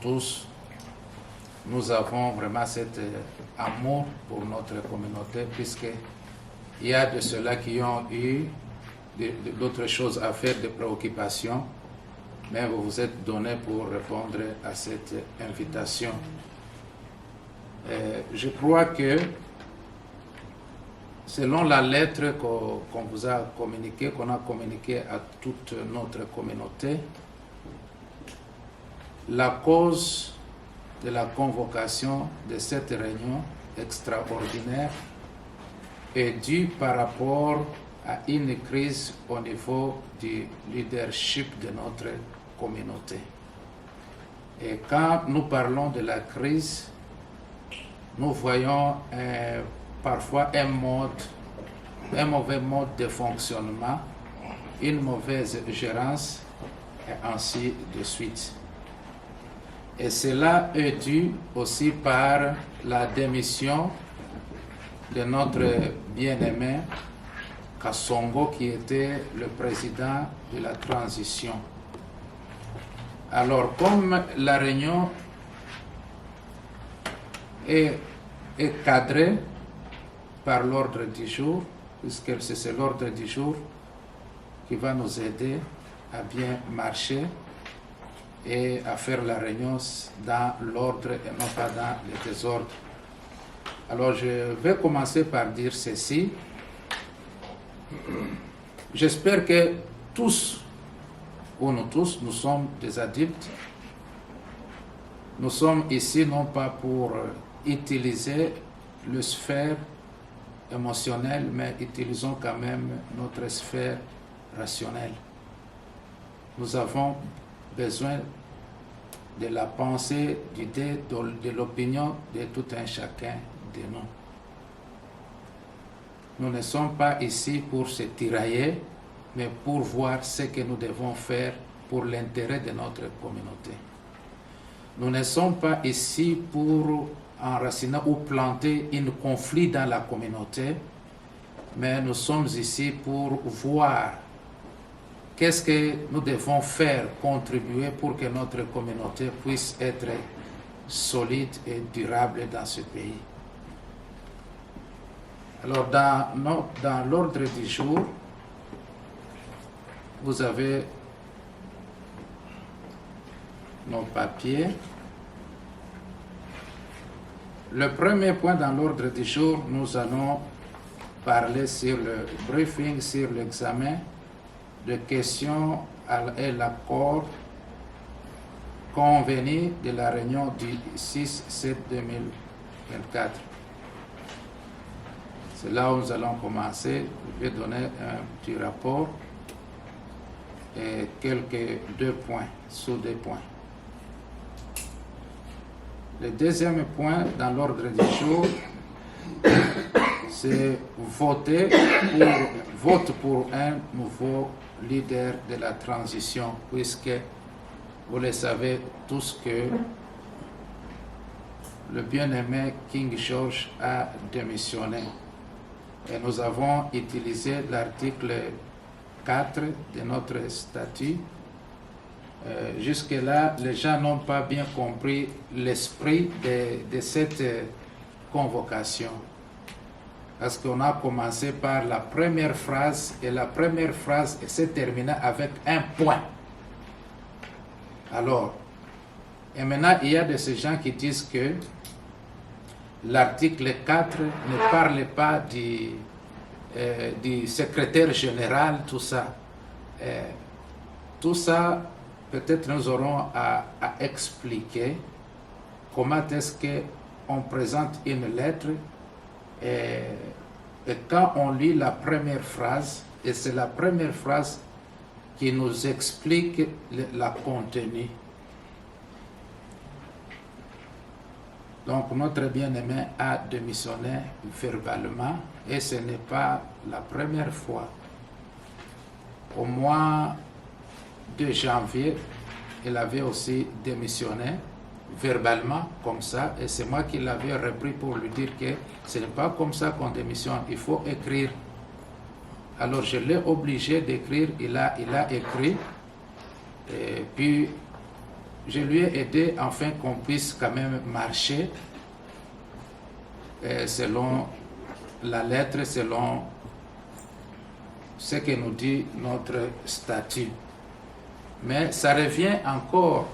tous, nous avons vraiment cet amour pour notre communauté, puisqu'il y a de ceux-là qui ont eu d'autres choses à faire, des préoccupations, mais vous vous êtes donné pour répondre à cette invitation. Je crois que selon la lettre qu'on vous a communiquée, qu'on a communiquée à toute notre communauté, la cause de la convocation de cette réunion extraordinaire est due par rapport à une crise au niveau du leadership de notre communauté. Et quand nous parlons de la crise, nous voyons parfois un mauvais mode de fonctionnement, une mauvaise gérance, et ainsi de suite. Et cela est dû aussi par la démission de notre bien-aimé Kassongo, qui était le président de la transition. Alors, comme la réunion est cadrée par l'ordre du jour, puisque c'est l'ordre du jour qui va nous aider à bien marcher et à faire la réunion dans l'ordre et non pas dans le désordre. Alors je vais commencer par dire ceci. J'espère que tous, ou nous tous, nous sommes des adultes. Nous sommes ici non pas pour utiliser le sphère émotionnelle, mais utilisons quand même notre sphère rationnelle. Nous avons besoin de la pensée, de l'opinion de tout un chacun de nous. Nous ne sommes pas ici pour se tirailler, mais pour voir ce que nous devons faire pour l'intérêt de notre communauté. Nous ne sommes pas ici pour enraciner ou planter un conflit dans la communauté, mais nous sommes ici pour voir qu'est-ce que nous devons faire, contribuer pour que notre communauté puisse être solide et durable dans ce pays. Alors, dans l'ordre du jour, vous avez nos papiers. Le premier point dans l'ordre du jour, nous allons parler sur le briefing, sur l'examen de questions et l'accord convenu de la réunion du 6/7/2024. C'est là où nous allons commencer. Je vais donner un petit rapport et deux points, sous des points. Le deuxième point dans l'ordre du jour, c'est vote pour un nouveau leader de la transition, puisque vous le savez tous que le bien-aimé King George a démissionné. Et nous avons utilisé l'article 4 de notre statut. Jusque-là, les gens n'ont pas bien compris l'esprit de cette convocation. Parce qu'on a commencé par la première phrase, et la première phrase s'est terminée avec un point. Alors, et maintenant, il y a de ces gens qui disent que l'article 4 ne parle pas du secrétaire général, tout ça. Tout ça, peut-être nous aurons à expliquer comment est-ce qu'on présente une lettre et quand on lit la première phrase, et c'est la première phrase qui nous explique la contenu. Donc notre bien-aimé a démissionné verbalement et ce n'est pas la première fois. Au mois de janvier, il avait aussi démissionné verbalement comme ça, et c'est moi qui l'avais repris pour lui dire que ce n'est pas comme ça qu'on démissionne, il faut écrire. Alors je l'ai obligé d'écrire, il a écrit, et puis je lui ai aidé afin qu'on puisse quand même marcher selon la lettre, selon ce que nous dit notre statut. Mais ça revient encore.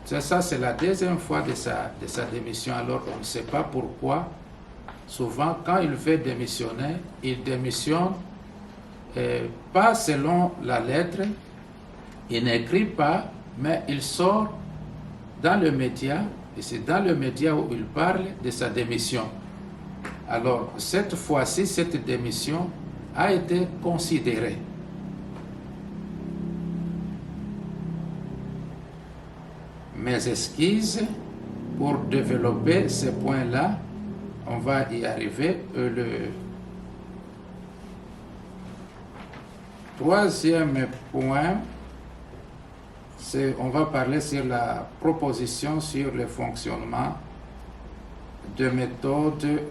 Ça, c'est la deuxième fois de sa démission. Alors, on ne sait pas pourquoi. Souvent, quand il veut démissionner, il démissionne pas selon la lettre. Il n'écrit pas, mais il sort dans le média, et c'est dans le média où il parle de sa démission. Alors, cette fois-ci, cette démission a été considérée. Mes excuses pour développer ces points-là, on va y arriver. Le troisième point, on va parler sur la proposition sur le fonctionnement de méthodes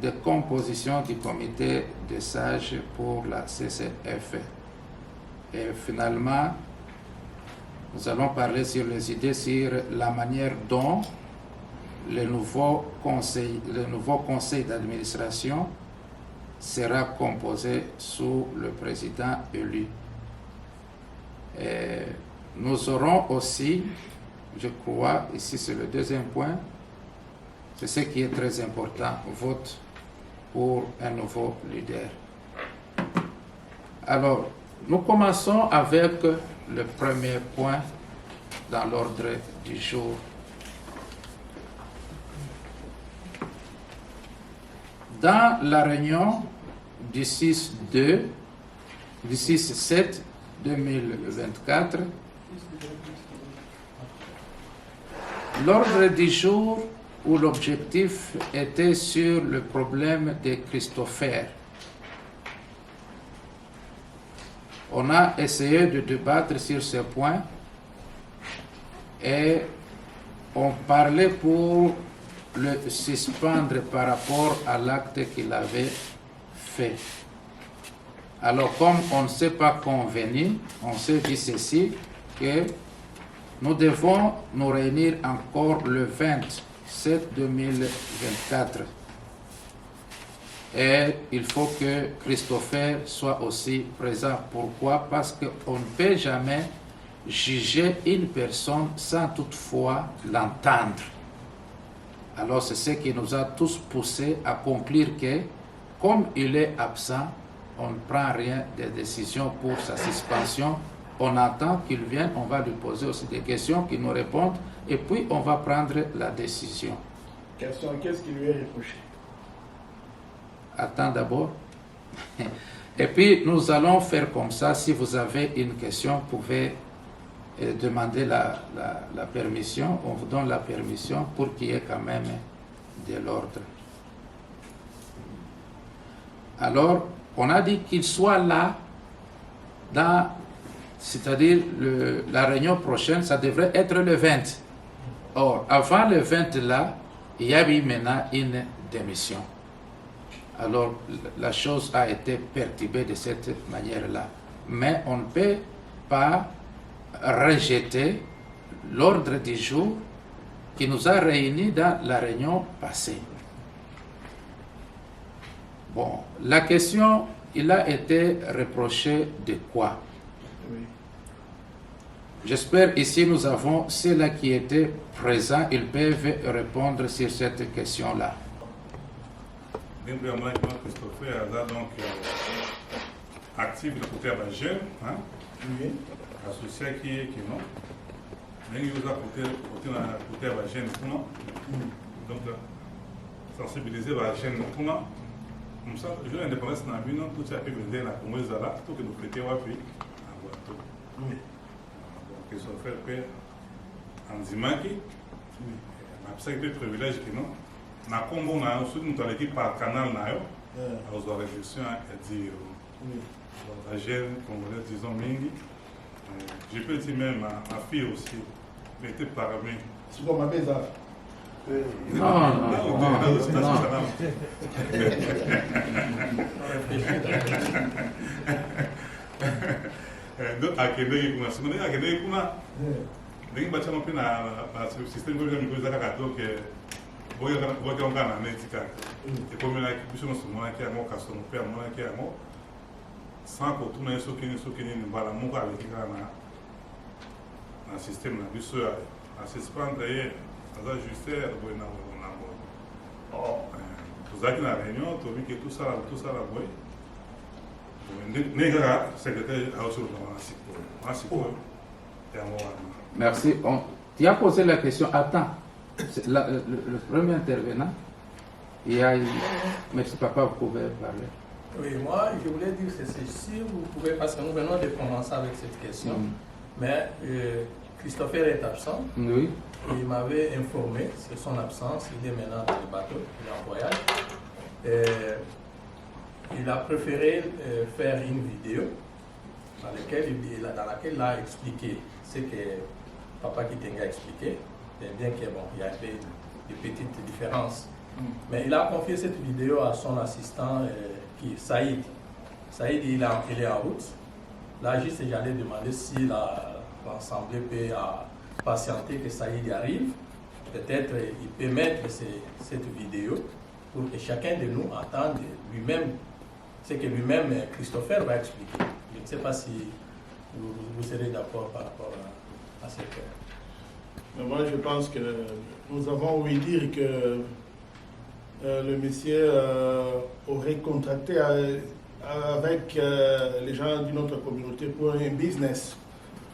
de composition du comité des sages pour la CCF. Et finalement, nous allons parler sur les idées sur la manière dont le nouveau conseil d'administration sera composé sous le président élu. Et nous aurons aussi, je crois, ici c'est le deuxième point, c'est ce qui est très important, vote pour un nouveau leader. Alors, nous commençons avec le premier point dans l'ordre du jour. Dans la réunion du 6-7-2024, l'ordre du jour où l'objectif était sur le problème de Christopher. On a essayé de débattre sur ce point et on parlait pour le suspendre par rapport à l'acte qu'il avait fait. Alors, comme on ne s'est pas convenu, on s'est dit ceci, que nous devons nous réunir encore le 27-2024. Et il faut que Christopher soit aussi présent. Pourquoi? Parce qu'on ne peut jamais juger une personne sans toutefois l'entendre. Alors c'est ce qui nous a tous poussés à conclure que, comme il est absent, on ne prend rien de décision pour sa suspension. On attend qu'il vienne, on va lui poser aussi des questions, qu'il nous réponde, et puis on va prendre la décision. Qu'est-ce qui lui est reproché? Attends d'abord. Et puis nous allons faire comme ça. Si vous avez une question, vous pouvez demander la permission. On vous donne la permission pour qu'il y ait quand même de l'ordre. Alors, on a dit qu'il soit là, c'est-à-dire la réunion prochaine, ça devrait être le 20. Or, avant le 20 là, il y a eu maintenant une démission. Alors, la chose a été perturbée de cette manière-là. Mais on ne peut pas rejeter l'ordre du jour qui nous a réunis dans la réunion passée. Bon, la question, il a été reproché de quoi? Oui. J'espère ici nous avons ceux-là qui étaient présents, ils peuvent répondre sur cette question-là. Bien vraiment, Christopher a donc actif le côté jeune, hein? Oui. Associé qui non. Mais il vous a côté jeune pour nous. Donc, sensibiliser la jeune pour nous. Comme ça, je vais indépendance dans la vie, tout ça peut venir la Congrès là, tout que nous prêtons à faire. Oui. Donc, Christopher peut en Zimaki, ma psyché privilège qui non. Na Congo na ensuite nous allons par canal na yo aux réflexions à dire la jeune congolaise disons mingi je peux dire même ma fille aussi mais était parmi c'est comme ma beza Non. donc à Québec kuna ndenge batia mpe na système oyo mikoza kaka donc boyanga na neti kaka ekomelaki biso nyonso monaki yango kasono mpe amonaki yango sans kotuna ye soki nini mbala moko aleki kaka na système na biso ya asuspendre ye aza juster boye na boye tozalaki na réunion tobiki tosala boye ndenge kaka secrétaire aosolola na sikoyo yango wana. Merci. Tu as posé la question. Attends. Le premier intervenant, merci papa, vous pouvez parler. Oui, moi je voulais dire c'est si vous pouvez, parce que nous venons de commencer avec cette question, mais Christopher est absent. Oui. Il m'avait informé sur son absence, il est maintenant dans le bateau, il est en voyage. Il a préféré faire une vidéo dans laquelle il a expliqué ce que Papa Kitenga a expliqué, bien qu'il y a des petites différences. Mais il a confié cette vidéo à son assistant, Saïd. Saïd, il est en route. Là, juste, j'allais demander si l'Assemblée peut patienter que Saïd arrive. Peut-être il peut mettre cette vidéo pour que chacun de nous entende lui-même ce que lui-même Christopher va expliquer. Je ne sais pas si vous serez d'accord par rapport à cette heure. Mais moi, je pense que nous avons ouï dire que le monsieur aurait contracté avec les gens d'une autre communauté pour un business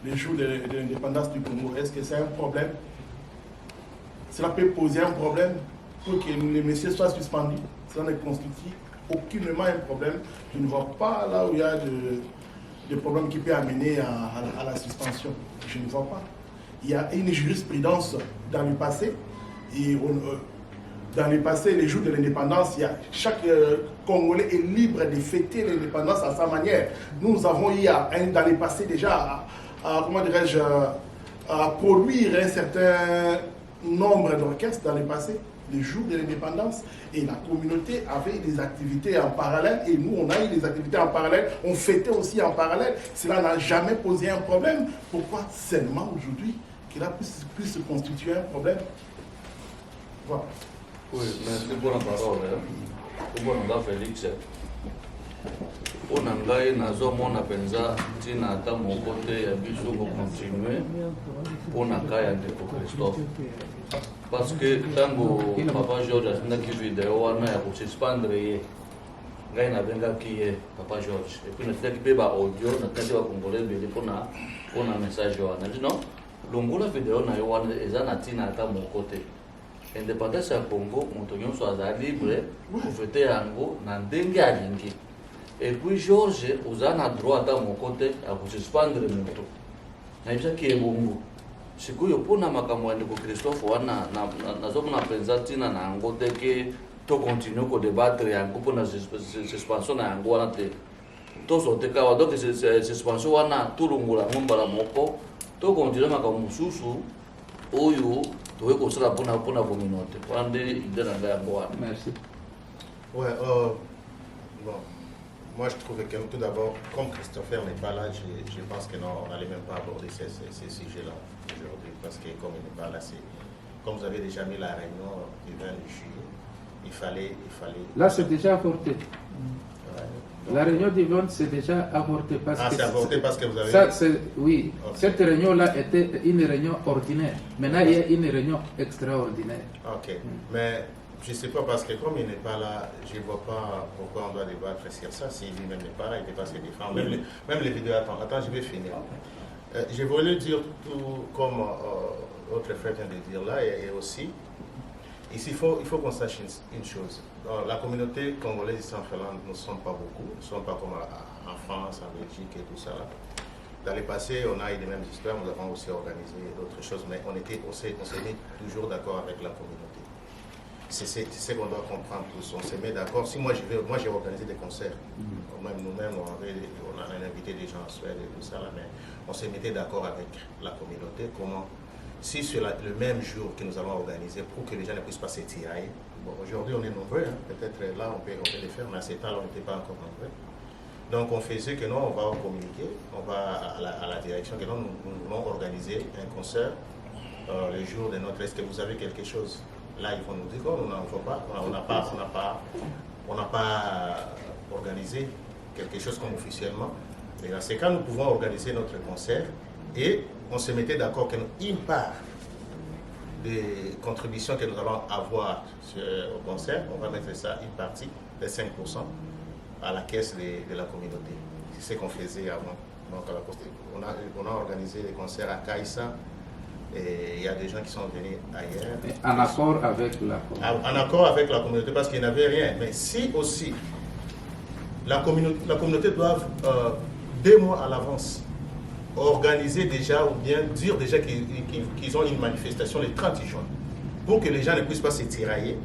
le jour de l'indépendance du Congo. Est-ce que c'est un problème? Cela peut poser un problème pour que le monsieur soit suspendu. Cela ne constitue aucunement un problème. Je ne vois pas là où il y a de problème qui peut amener à la suspension. Je ne vois pas. Il y a une jurisprudence dans le passé. Et dans le passé, les jours de l'indépendance, chaque Congolais est libre de fêter l'indépendance à sa manière. Nous avons eu dans le passé déjà comment dirais-je, à produire un certain nombre d'orchestres dans le passé, les jours de l'indépendance, et la communauté avait des activités en parallèle, et nous on a eu des activités en parallèle, on fêtait aussi en parallèle. Cela n'a jamais posé un problème. Pourquoi seulement aujourd'hui qu'il a pu se constituer un problème? Voilà. Oui, merci pour la parole. Pour Félix. On a eu nazomona penza tina ata moko te ya biso kocontinue mpona ka ya ndeko Christophe, parce que ntango papa George asindaki video wana ya kosuspendre ye, ngai nabengaki ye papa George, epuis natindaki mpe baaudio, natindaki bakongolais ebele mpona message wana di non longola video na yo wana eza na ntina ata moko te. Indépendance ya Congo moto nyonso aza libre kofete yango na ndenge alingi. Et puis George, vous avez le droit à mon côté à vous suspendre le moto. Je sais que bongo. C'est que pour na makambo ndeko Christophe wana na zomo na présenter na ngo te que to continue ko débattre yango pour na suspension na yango wana te. To so te ka wa donc suspension wana tout longola ngombala moko to continue makambo mususu oyo to ko sala pour na communauté. Wana ide na yango wana. Merci. Ouais, bon. Moi, je trouve que tout d'abord, comme Christopher n'est pas là, je pense que non, on n'allait même pas aborder ces sujets-là aujourd'hui, parce que comme il n'est pas là, comme vous avez déjà mis la réunion du 20 juillet, il fallait... Là, c'est déjà avorté. Ouais. La réunion du 20, c'est déjà avorté. C'est avorté parce que vous avez... Ça, oui, okay. Cette réunion-là était une réunion ordinaire. Maintenant, il y a une réunion extraordinaire. Ok, mais... Je ne sais pas, parce que comme il n'est pas là, je ne vois pas pourquoi on doit débattre sur ça. Si lui-même n'est pas là, il ne peut pas se défendre. Même les vidéos, attends, je vais finir. Je voulais dire tout comme votre frère vient de dire là, et aussi, ici, il faut qu'on sache une chose. Dans la communauté congolaise ici en Finlande, nous ne sommes pas beaucoup. Nous ne sommes pas comme en France, en Belgique et tout ça. Là. Dans le passé, on a eu les mêmes histoires, nous avons aussi organisé d'autres choses, mais on s'est mis toujours d'accord avec la communauté. C'est ce qu'on doit comprendre tous. On se met d'accord. Si moi j'ai organisé des concerts. Même nous-mêmes, on a invité des gens en Suède et tout ça, là, mais on se mettait d'accord avec la communauté. Comment, si c'est le même jour que nous allons organiser pour que les gens ne puissent pas s'étirer. Bon, aujourd'hui on est nombreux, hein. Peut-être là on peut le faire, mais à ce temps-là on n'était pas encore nombreux. Donc on faisait que non, on va communiquer, on va à la direction que non, nous voulons organiser un concert le jour de notre... Est-ce que vous avez quelque chose? Là, ils vont nous dire qu'on n'en faut pas, on n'a pas organisé quelque chose comme officiellement. Et dans ces cas, nous pouvons organiser notre concert et on se mettait d'accord qu'une part des contributions que nous allons avoir au concert, on va mettre ça, une partie de 5% à la caisse de la communauté. C'est ce qu'on faisait avant. Donc, on a organisé des concerts à Kaïsa et il y a des gens qui sont venus ailleurs. En accord avec la communauté. En accord avec la communauté parce qu'il n'y avait rien. Mais si aussi la communauté doit 2 mois à l'avance organiser déjà ou bien dire déjà qu'ils ont une manifestation le 30 juin pour que les gens ne puissent pas se tirailler,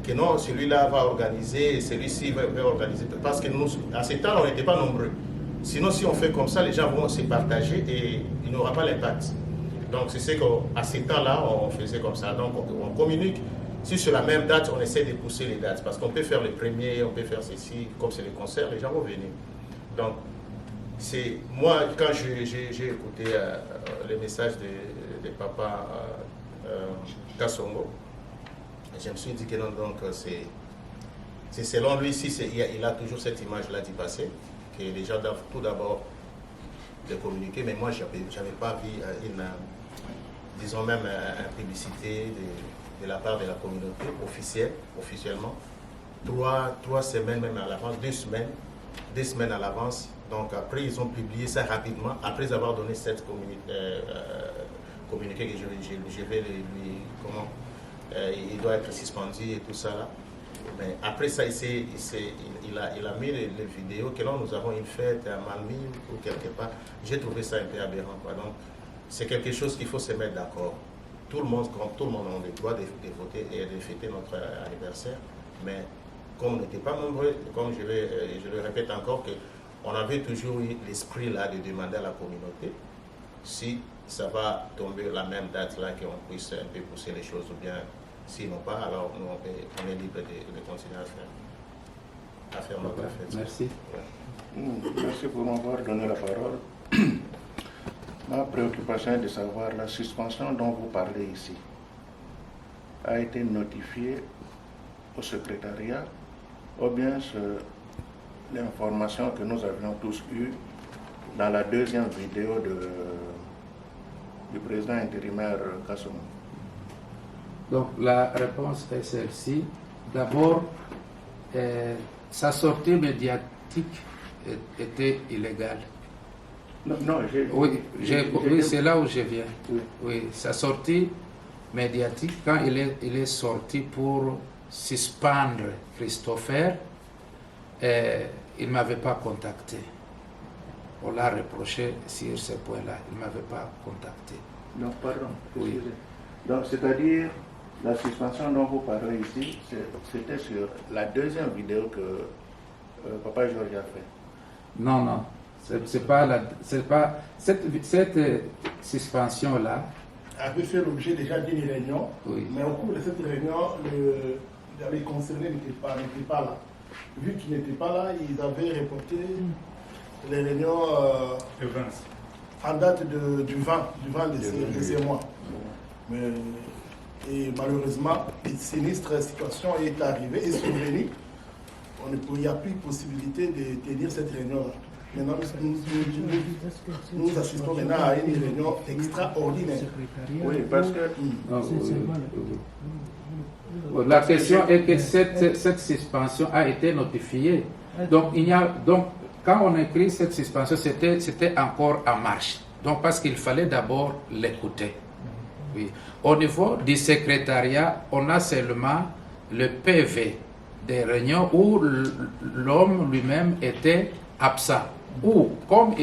que non, celui-là va organiser et celui-ci va organiser. Parce que nous, à ce temps, on n'était pas nombreux. Sinon, si on fait comme ça, les gens vont se partager et il n'y aura pas l'impact. Donc, c'est ce qu'à ce temps-là, on faisait comme ça. Donc, on communique. Si sur la même date, on essaie de pousser les dates. Parce qu'on peut faire le premier, on peut faire ceci, comme c'est le concert, les gens vont venir. Donc, c'est moi, quand j'ai écouté le message de papa Kassongo, je me suis dit que non, donc c'est selon lui, si il a toujours cette image-là du passé, que les gens doivent tout d'abord de communiquer, mais moi, je n'avais pas vu disons même, une publicité de la part de la communauté officiellement. 3 semaines même à l'avance, 2 semaines à l'avance. Donc après, ils ont publié ça rapidement, après avoir donné cette communiqué que je vais lui comment il doit être suspendu et tout ça là. Mais après ça, il a mis les vidéos que là, nous avons une fête à Malmi ou quelque part. J'ai trouvé ça un peu aberrant, quoi. Donc c'est quelque chose qu'il faut se mettre d'accord. Tout le monde a le droit de voter et de fêter notre anniversaire, mais comme on n'était pas nombreux, comme je le répète encore, on avait toujours eu l'esprit là de demander à la communauté si ça va tomber la même date là, qu'on puisse un peu pousser les choses, ou bien sinon pas, alors nous, on est libre de continuer à faire notre fête. Merci. Ouais. Merci pour m'avoir donné la parole. Ma préoccupation est de savoir la suspension dont vous parlez ici a été notifiée au secrétariat ou bien l'information que nous avions tous eue dans la deuxième vidéo du président intérimaire Kassomo. Donc la réponse est celle-ci. D'abord, sa sortie médiatique était illégale. Non, oui, c'est là où je viens. Oui. Oui, sa sortie médiatique, quand il est sorti pour suspendre Christopher, il ne m'avait pas contacté. On l'a reproché sur ce point-là. Il ne m'avait pas contacté. Donc, pardon. Oui. Donc, c'est-à-dire, la suspension dont vous parlez ici, c'était sur la deuxième vidéo que Papa Georges a fait. Non. C'est pas cette suspension-là avait fait l'objet déjà d'une réunion, oui. Mais au cours de cette réunion, les concernés n'étaient pas là. Vu qu'ils n'étaient pas là, ils avaient reporté les réunions en date du 20 de ces mois. Et malheureusement, une sinistre situation est arrivée et survenue. Il n'y a plus possibilité de tenir cette réunion-là. Maintenant, nous assistons maintenant à une réunion extraordinaire. Oui, parce que... La question est que cette suspension a été notifiée. Donc, quand on écrit cette suspension, c'était encore en marche. Donc, parce qu'il fallait d'abord l'écouter. Oui. Au niveau du secrétariat, on a seulement le PV des réunions où l'homme lui-même était absent. Ou, comme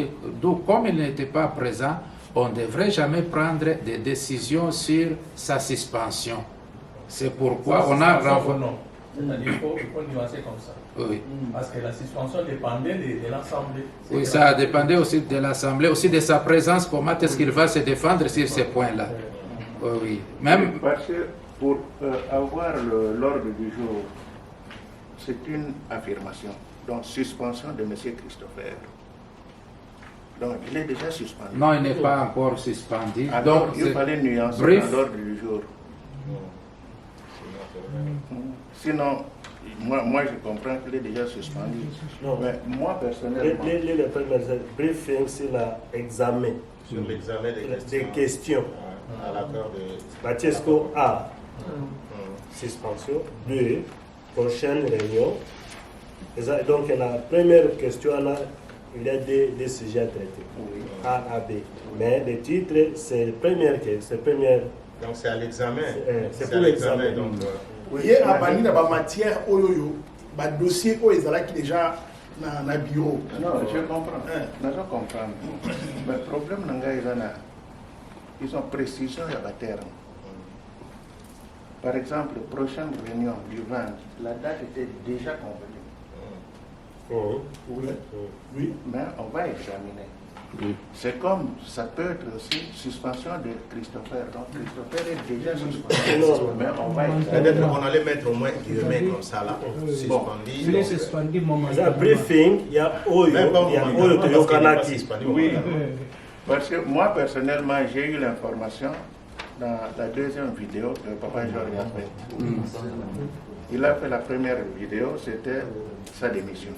il n'était pas présent, on ne devrait jamais prendre des décisions sur sa suspension. C'est pourquoi on a renvoyé. C'est-à-dire qu'il faut nuancer comme ça. Oui. Parce que la suspension dépendait de l'Assemblée. Oui, ça dépendait aussi de l'Assemblée, aussi de sa présence, comment est-ce qu'il va se défendre sur ces points-là. Oui. Même... Parce que pour avoir l'ordre du jour, c'est une affirmation. Donc, suspension de M. Christopher. Donc, il est déjà suspendu. Non, il n'est pas encore suspendu. Alors, Donc, il fallait nuancer bref. dans l'ordre du jour. Sinon, moi je comprends qu'il est déjà suspendu. Non. Mais moi, personnellement... Le premier briefing sur l'examen. Sur l'examen Des questions. À l'accord de... Batiesco A. Suspension. 2. Prochaine réunion. Donc, la première question, là, il y a des sujets à traiter. A, A, B. Mais le titre, c'est la première. Donc c'est à l'examen. C'est pour l'examen. Donc, Il y a une matière, un dossier qui est déjà dans le bureau. Non, je comprends. Je comprends. Mais le problème, ils ont précision à la terme. Par exemple, la prochaine réunion du 20, la date était déjà convenue. Oui. Mais on va examiner. Oui. C'est comme, ça peut être aussi suspension de Christopher. Donc Christopher est déjà suspendu. Mais on va examiner. peut-être qu'on allait mettre au moins guillemets comme ça là. Suspendu. Dans le briefing, il y a Oyo Toyokanaki. Oui. Parce que moi, personnellement, j'ai eu l'information dans la deuxième vidéo que Papa Georges a faite. Il a fait la première vidéo, c'était sa démission.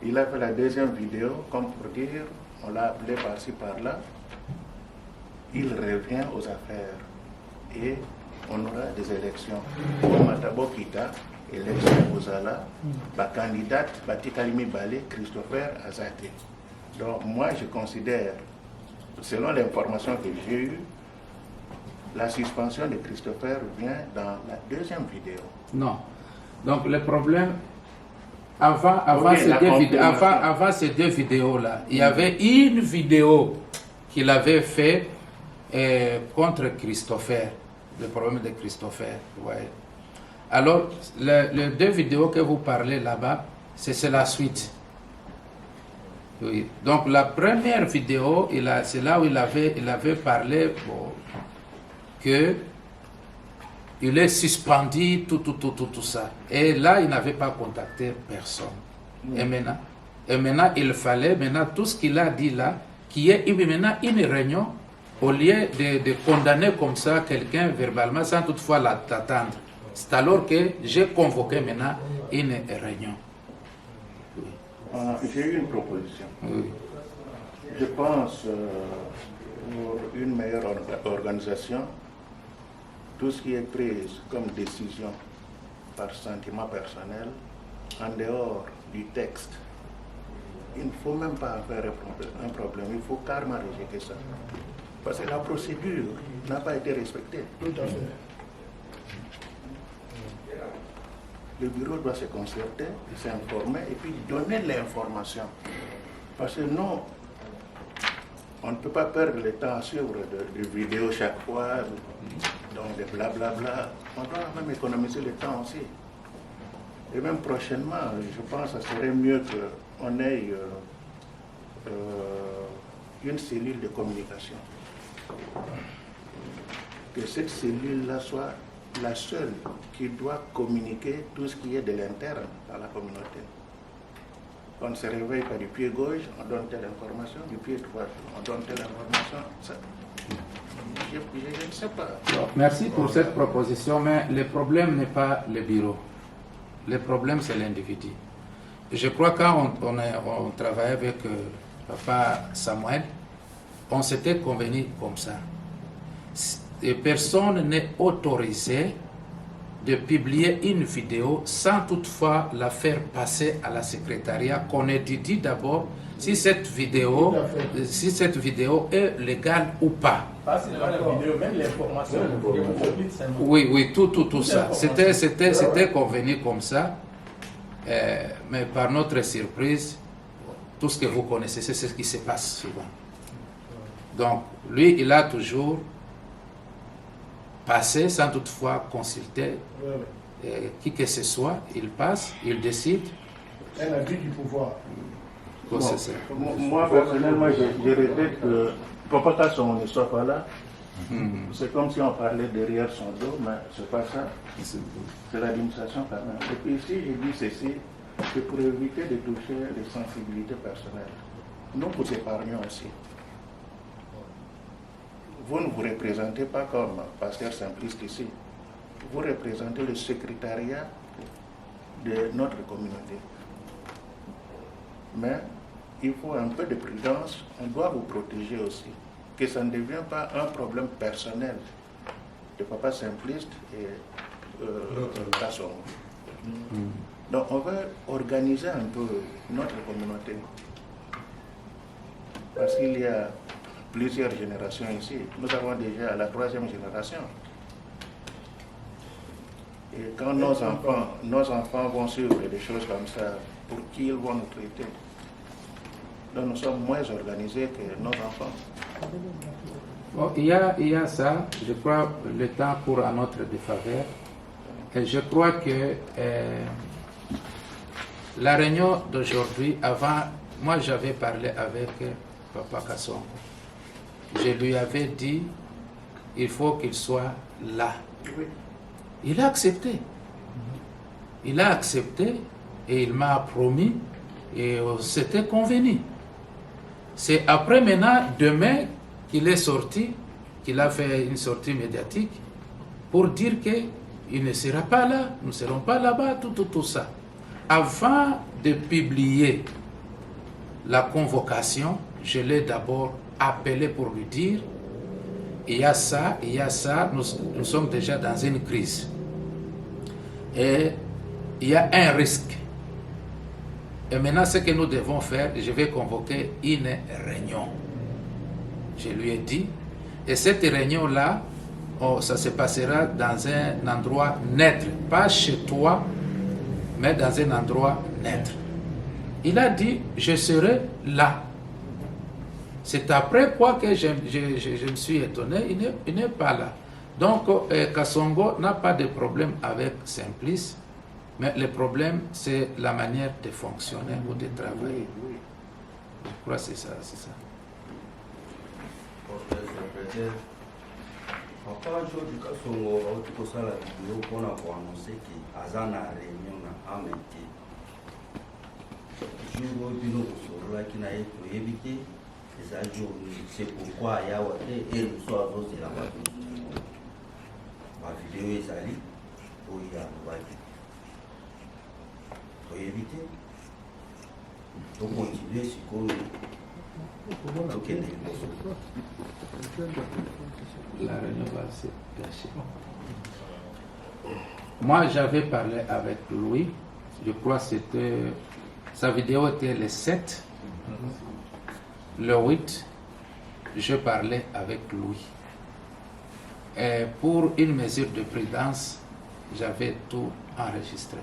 Il a fait la deuxième vidéo, comme pour dire, on l'a appelé par-ci par-là, il revient aux affaires et on aura des élections. Matabo Kita, élection Ozala, la candidate Batikalimi Balé, Christopher Azate. Donc moi je considère, selon l'information que j'ai eue, la suspension de Christopher vient dans la deuxième vidéo. Non. Donc le problème, avant ces deux vidéos-là, il y avait une vidéo qu'il avait fait contre Christopher, le problème de Christopher. Ouais. Alors, les deux vidéos que vous parlez là-bas, c'est la suite. Oui. Donc la première vidéo, c'est là où il avait parlé que il est suspendu, tout ça. Et là, il n'avait pas contacté personne. Et maintenant, il fallait, tout ce qu'il a dit là, qu'il y ait maintenant une réunion, au lieu de condamner comme ça quelqu'un verbalement, sans toutefois l'attendre. C'est alors que j'ai convoqué maintenant une réunion. J'ai eu une proposition. Oui. Je pense pour une meilleure organisation, tout ce qui est pris comme décision par sentiment personnel, en dehors du texte, il ne faut même pas faire un problème, il faut carrément rejeter ça. Parce que la procédure n'a pas été respectée. Tout à fait. Le bureau doit se concerter, s'informer et puis donner l'information. Parce que non, on ne peut pas perdre le temps à suivre de vidéos chaque fois, donc de blablabla. On doit même économiser le temps aussi. Et même prochainement, je pense que ce serait mieux qu'on ait une cellule de communication. Que cette cellule-là soit la seule qui doit communiquer tout ce qui est de l'interne à la communauté. On ne se réveille pas du pied gauche, on donne telle information, du pied droit, on donne telle information. Ça, je ne sais pas. Merci pour cette proposition, mais le problème n'est pas le bureau. Le problème, c'est l'individu. Je crois que quand on travaillait avec Papa Samuel, on s'était convenu comme ça. Et personne n'est autorisé de publier une vidéo sans toutefois la faire passer à la secrétariat, qu'on étudie d'abord si cette vidéo est légale ou pas. Pas seulement la vidéo, même l'information. Oui, tout ça. C'était convenu comme ça. Mais par notre surprise, tout ce que vous connaissez, c'est ce qui se passe souvent. Donc, lui, il a toujours passé sans toutefois consulter qui que ce soit. Il passe, il décide. Un abus du pouvoir. Bon, c'est ça. Moi, personnellement, je regrette que Papa Kasson ne soit pas là. C'est comme si on parlait derrière son dos, mais c'est pas ça. C'est l'administration quand même. Et puis ici, je dis ceci, c'est pour éviter de toucher les sensibilités personnelles. Nous vous épargnons aussi. Vous ne vous représentez pas comme pasteur simpliste ici. Vous représentez le secrétariat de notre communauté. Mais il faut un peu de prudence, on doit vous protéger aussi. Que ça ne devienne pas un problème personnel de papa simpliste et Kassongo. Donc on va organiser un peu notre communauté. Parce qu'il y a plusieurs générations ici. Nous avons déjà la 3e génération. Et quand nos enfants vont suivre des choses comme ça, pour qui ils vont nous traiter? Donc nous sommes moins organisés que nos enfants. Bon, il y a ça, je crois, le temps court à notre défaveur. Et je crois que la réunion d'aujourd'hui, avant, moi j'avais parlé avec Papa Kassongo. Je lui avais dit, il faut qu'il soit là. Il a accepté. Il a accepté et il m'a promis et c'était convenu. C'est après maintenant, demain, qu'il est sorti, qu'il a fait une sortie médiatique pour dire qu'il ne sera pas là, nous ne serons pas là-bas, tout ça. Avant de publier la convocation, je l'ai d'abord appelé pour lui dire il y a ça, nous sommes déjà dans une crise. Et il y a un risque. Et maintenant, ce que nous devons faire, je vais convoquer une réunion. Je lui ai dit, et cette réunion-là, ça se passera dans un endroit neutre, pas chez toi, mais dans un endroit neutre. Il a dit, je serai là. C'est après quoi que je me suis étonné, il n'est pas là. Donc, Kassongo n'a pas de problème avec Simplice, mais le problème, c'est la manière de fonctionner ou de travailler. Je crois que c'est ça. Papa George Kassongo aotikosala vidéo mpona koannonce ke aza na réunion na amete jour oyo bino kosololaki na ye toyebi te eza jour c'est pourquoi ayawa te e luso azozela bato bavideo ezali oyo alobaki toyebi te tokontinue sikoyo tokende liboso. La réunion va se gâcher. Moi, j'avais parlé avec Louis. Je crois que sa vidéo était le 7. Le 8, je parlais avec Louis. Et pour une mesure de prudence, j'avais tout enregistré.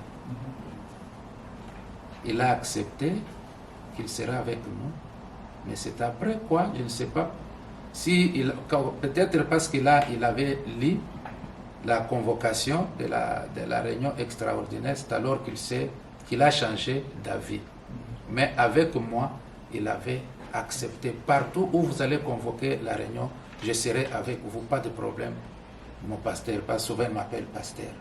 Il a accepté qu'il sera avec nous. Mais c'est après quoi, je ne sais pas. Peut-être parce qu'il avait lu la convocation de la réunion extraordinaire, c'est alors qu'il a changé d'avis. Mais avec moi, il avait accepté. Partout où vous allez convoquer la réunion, je serai avec vous, pas de problème. Mon pasteur, pas souvent il m'appelle pasteur.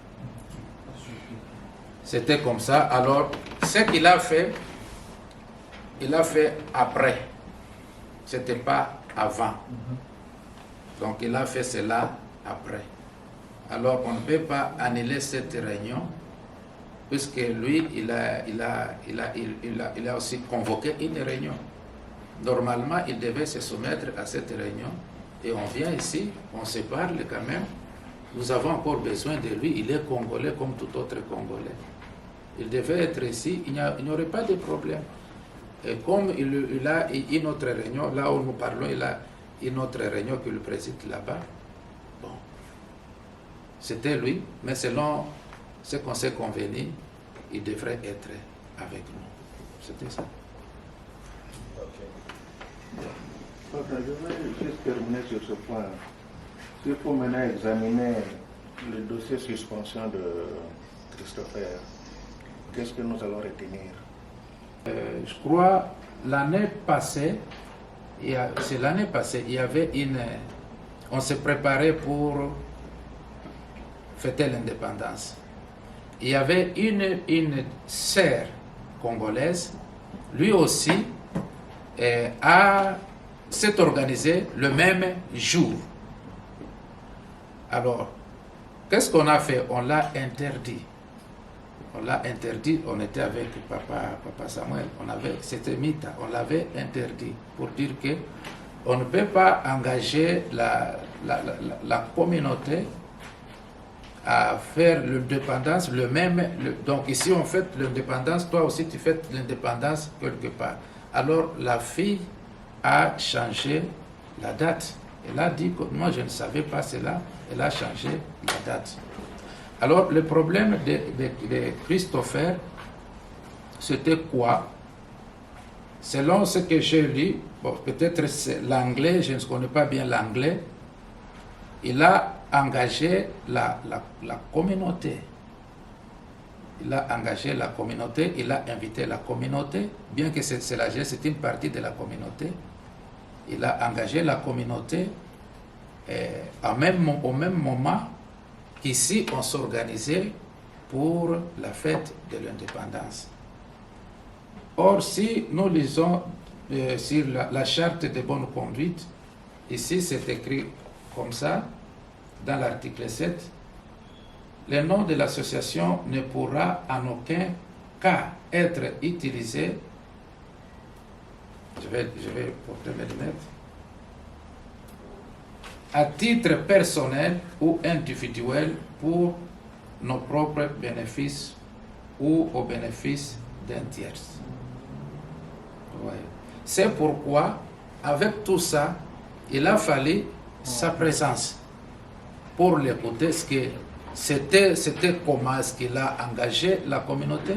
C'était comme ça. Alors, ce qu'il a fait, il a fait après. C'était pas avant. Donc il a fait cela après. Alors on ne peut pas annuler cette réunion puisque lui il a aussi convoqué une réunion. Normalement il devait se soumettre à cette réunion et on vient ici, on se parle quand même. Nous avons encore besoin de lui, il est congolais comme tout autre congolais. Il devait être ici, il n'y aurait pas de problème. Et comme il a une autre réunion, là où nous parlons, il a une autre réunion qu'il préside là-bas. Bon, c'était lui, mais selon ce qu'on s'est convenu, il devrait être avec nous. C'était ça. Je vais juste terminer sur ce point. S'il faut maintenant examiner le dossier suspension de Christopher, qu'est-ce que nous allons retenir? Je crois l'année passée, il y avait on se préparait pour fêter l'indépendance. Il y avait une sœur congolaise, lui aussi s'est organisé le même jour. Alors, qu'est-ce qu'on a fait? On l'a interdit. On l'a interdit, on était avec papa Samuel, c'était Mita, on l'avait interdit pour dire que on ne peut pas engager la communauté à faire l'indépendance donc ici on fait l'indépendance, toi aussi tu fais l'indépendance quelque part. Alors la fille a changé la date. Elle a dit que moi je ne savais pas cela, elle a changé la date. Alors le problème de Christopher, c'était quoi? Selon ce que j'ai lu, bon, peut-être c'est l'anglais, je ne connais pas bien l'anglais, il a engagé la communauté. Il a engagé la communauté, il a invité la communauté, bien que c'est une partie de la communauté. Il a engagé la communauté au même moment qu'ici on s'organisait pour la fête de l'indépendance. Or, si nous lisons sur la charte de bonne conduite, ici c'est écrit comme ça, dans l'article 7, le nom de l'association ne pourra en aucun cas être utilisé, je vais porter mes lunettes, à titre personnel ou individuel pour nos propres bénéfices ou au bénéfice d'un tiers. Ouais. C'est pourquoi, avec tout ça, il a fallu sa présence pour l'écouter, ce que c'était comment est-ce qu'il a engagé la communauté.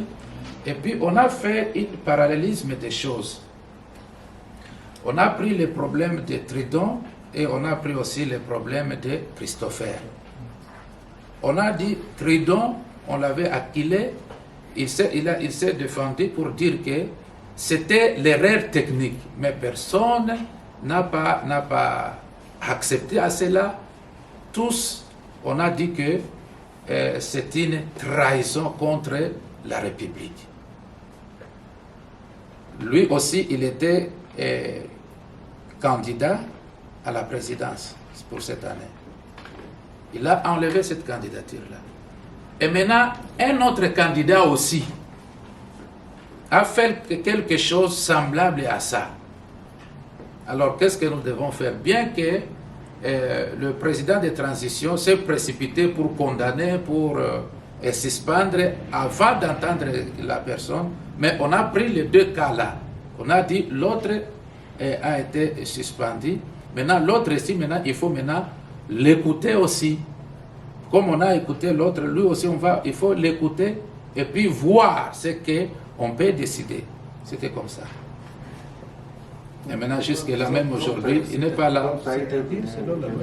Et puis on a fait un parallélisme des choses. On a pris les problèmes de Tridon et on a pris aussi les problèmes de Christopher. On a dit Tridon, on l'avait acquilé, il s'est défendu pour dire que c'était l'erreur technique, mais personne n'a pas accepté à cela. Tous, on a dit que c'est une trahison contre la République. Lui aussi, il était candidat à la présidence pour cette année. Il a enlevé cette candidature-là. Et maintenant, un autre candidat aussi a fait quelque chose semblable à ça. Alors, qu'est-ce que nous devons faire? Bien que le président de transition s'est précipité pour condamner, pour suspendre avant d'entendre la personne, mais on a pris les deux cas-là. On a dit l'autre a été suspendu. Maintenant, l'autre ici, maintenant, il faut maintenant l'écouter aussi. Comme on a écouté l'autre, lui aussi, il faut l'écouter et puis voir ce qu'on peut décider. C'était comme ça. Et maintenant, jusque-là, même aujourd'hui, il n'est pas là. Ça a été dit, selon la loi.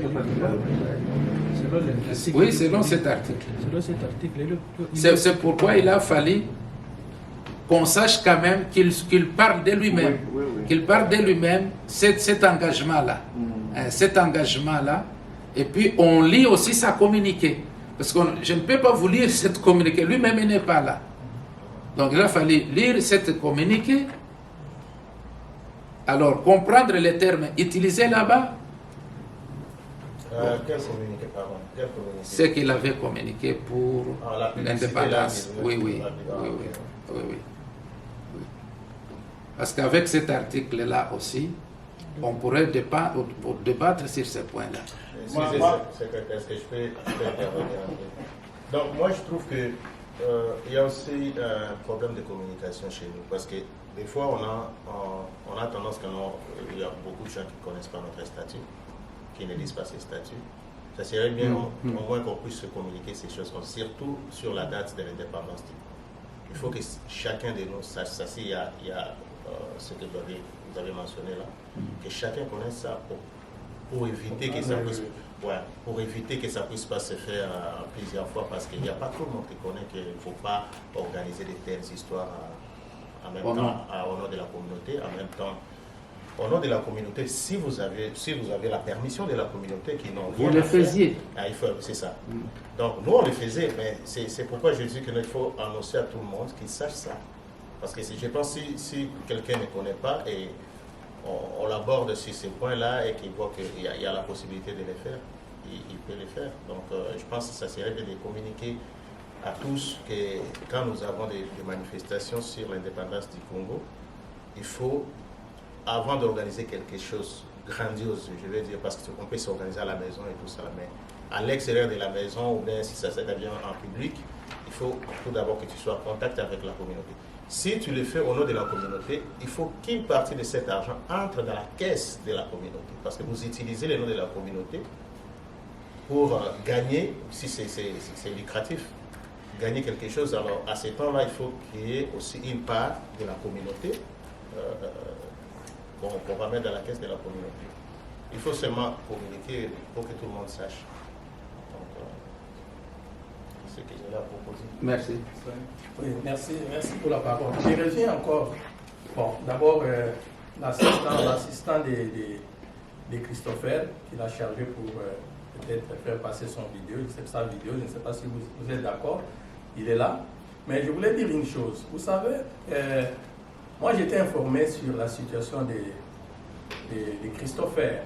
Oui, selon cet article. Selon cet article. C'est pourquoi il a fallu qu'on sache quand même qu'il parle de lui-même. Oui. Qu'il parle de lui-même, cet engagement-là. Cet engagement-là. Et puis, on lit aussi sa communiqué. Parce que je ne peux pas vous lire cette communiqué. Lui-même, il n'est pas là. Donc, il a fallu lire cette communiqué. Alors, comprendre les termes utilisés là-bas. Quel communiqué, pardon? Ce qu'il avait communiqué pour l'indépendance. Oui. Parce qu'avec cet article-là aussi, on pourrait débattre sur ce point-là. Est-ce que je peux intervenir? Donc, moi, je trouve que il y a aussi un problème de communication chez nous. Parce que des fois, on a tendance il y a beaucoup de gens qui ne connaissent pas notre statut, qui ne lisent pas ces statuts. Ça serait bien au moins qu'on puisse se communiquer ces choses, surtout sur la date de l'indépendance. Il faut que chacun de nous sache ça. Il y a ce que vous avez mentionné là, que chacun connaisse ça pour éviter que ça puisse... Ouais, pour éviter que ça ne puisse pas se faire plusieurs fois, parce qu'il n'y a pas tout le monde qui connaît qu'il ne faut pas organiser de telles histoires en même temps au nom de la communauté, en même temps au nom de la communauté, si vous avez la permission de la communauté qui n'ont rien vous le faisiez. C'est ça. Donc nous on le faisait, mais c'est pourquoi je dis qu'il faut annoncer à tout le monde qu'ils sachent ça. Parce que je pense que si quelqu'un ne connaît pas et on l'aborde sur ces points-là et qu'il voit qu'il y a la possibilité de les faire, il peut les faire. Donc je pense que ça serait de communiquer à tous que quand nous avons des manifestations sur l'indépendance du Congo, il faut, avant d'organiser quelque chose grandiose, je veux dire, parce qu'on peut s'organiser à la maison et tout ça, mais à l'extérieur de la maison, ou bien si ça s'advient en public, il faut tout d'abord que tu sois en contact avec la communauté. Si tu le fais au nom de la communauté, il faut qu'une partie de cet argent entre dans la caisse de la communauté, parce que vous utilisez le nom de la communauté pour gagner, si c'est lucratif, gagner quelque chose. Alors à ce temps-là, il faut qu'il y ait aussi une part de la communauté qu'on va mettre dans la caisse de la communauté. Il faut seulement communiquer pour que tout le monde sache. Donc, c'est ce que j'ai à proposer. Merci. Oui, merci pour la parole. Je reviens encore. Bon, d'abord, l'assistant de Christopher, qui l'a chargé pour peut-être faire passer sa vidéo, je ne sais pas si vous êtes d'accord, il est là. Mais je voulais dire une chose. Vous savez, moi j'étais informé sur la situation de Christopher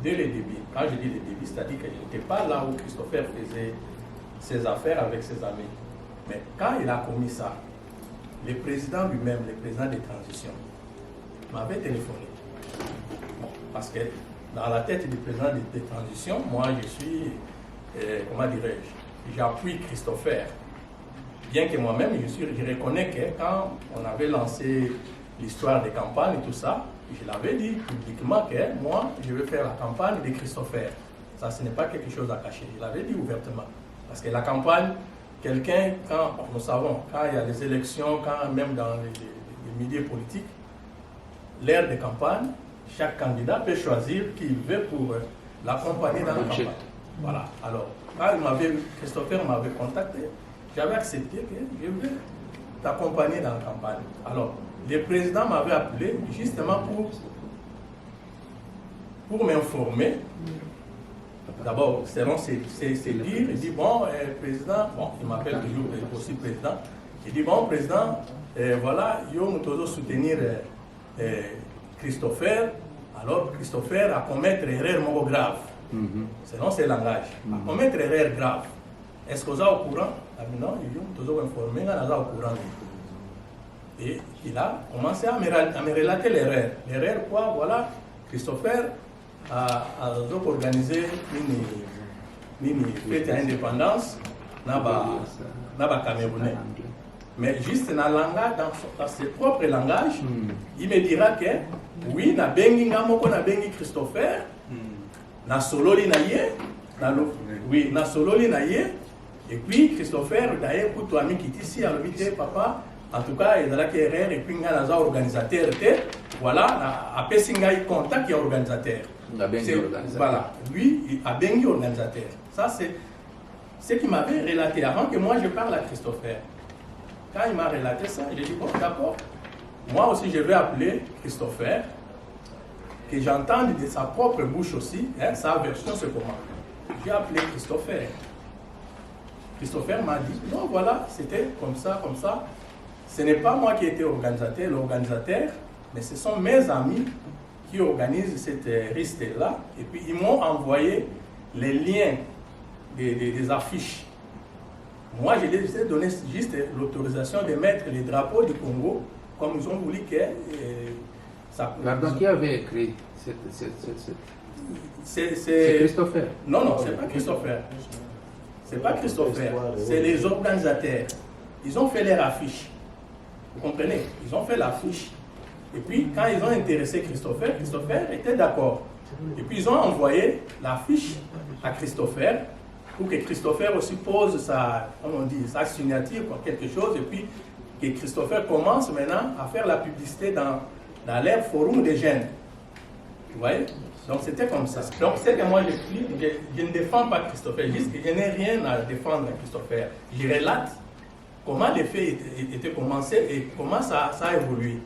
dès le début. Quand je dis le début, c'est-à-dire que je n'étais pas là où Christopher faisait ses affaires avec ses amis. Mais quand il a commis ça, le président lui-même, le président de transition, m'avait téléphoné. Bon, parce que dans la tête du président de transition, moi je suis, comment dirais-je, j'appuie Christopher. Bien que moi-même, je reconnais que quand on avait lancé l'histoire des campagnes et tout ça, je l'avais dit publiquement que moi, je veux faire la campagne de Christopher. Ça, ce n'est pas quelque chose à cacher. Je l'avais dit ouvertement. Parce que la campagne, quelqu'un, quand nous savons, quand il y a des élections, quand même dans les milieux politiques, l'ère de campagne, chaque candidat peut choisir qui il veut pour l'accompagner dans la campagne. Voilà. Alors, quand Christopher m'avait contacté, j'avais accepté que je voulais t'accompagner dans la campagne. Alors, le président m'avait appelé justement pour m'informer. D'abord, selon ses dires, il dit, bon, président, bon, il m'appelle toujours aussi président, il dit, bon, président, voilà, il nous toujours soutenir Christopher. Alors, Christopher a commettre erreur moins grave, selon ses langages, a commettre erreur grave. Est-ce que vous êtes au courant? Non, ils ont toujours informé, on est au courant. Et il a commencé à me relater l'erreur. L'erreur, quoi? Voilà, Christopher a organisé une fête d'indépendance dans le Camerounais. Mais juste dans ses propres langages, il me dira que oui, na bengi ngamoko na bengi Christopher, na sololi na ye, oui, na sololi na ye. Et puis Christopher, d'ailleurs, pour toi, ami qui est ici, a dit, papa, en tout cas, il y a une erreur, et puis il y a un organisateur, voilà, après il y a un contact qui est organisateur. Voilà, lui, il a bien organisateur. Ça, c'est ce qu'il m'avait relaté avant que moi je parle à Christopher. Quand il m'a relaté ça, j'ai dit, bon, d'accord, moi aussi je vais appeler Christopher, que j'entende de sa propre bouche aussi, hein, sa version, c'est comment. J'ai appelé Christopher. Christopher m'a dit, non, voilà, c'était comme ça, comme ça. Ce n'est pas moi qui étais l'organisateur, mais ce sont mes amis qui organisent cette liste-là. Et puis, ils m'ont envoyé les liens des affiches. Moi, je les ai donné juste l'autorisation de mettre les drapeaux du Congo, comme ils ont voulu que ça... Pardon, qui avait écrit c'est Christopher? Non, non, c'est pas Christopher. C'est pas Christopher, c'est les organisateurs. Ils ont fait leur affiche. Vous comprenez? Ils ont fait l'affiche. Et puis, quand ils ont intéressé Christopher, Christopher était d'accord. Et puis, ils ont envoyé l'affiche à Christopher pour que Christopher aussi pose sa signature pour quelque chose. Et puis, que Christopher commence maintenant à faire la publicité dans leur forum des jeunes. Vous voyez? Donc, c'était comme ça. Donc, c'est que moi, je ne défends pas Christopher. Juste que je n'ai rien à défendre à Christopher. Je relate comment les faits étaient commencés et comment ça a évolué.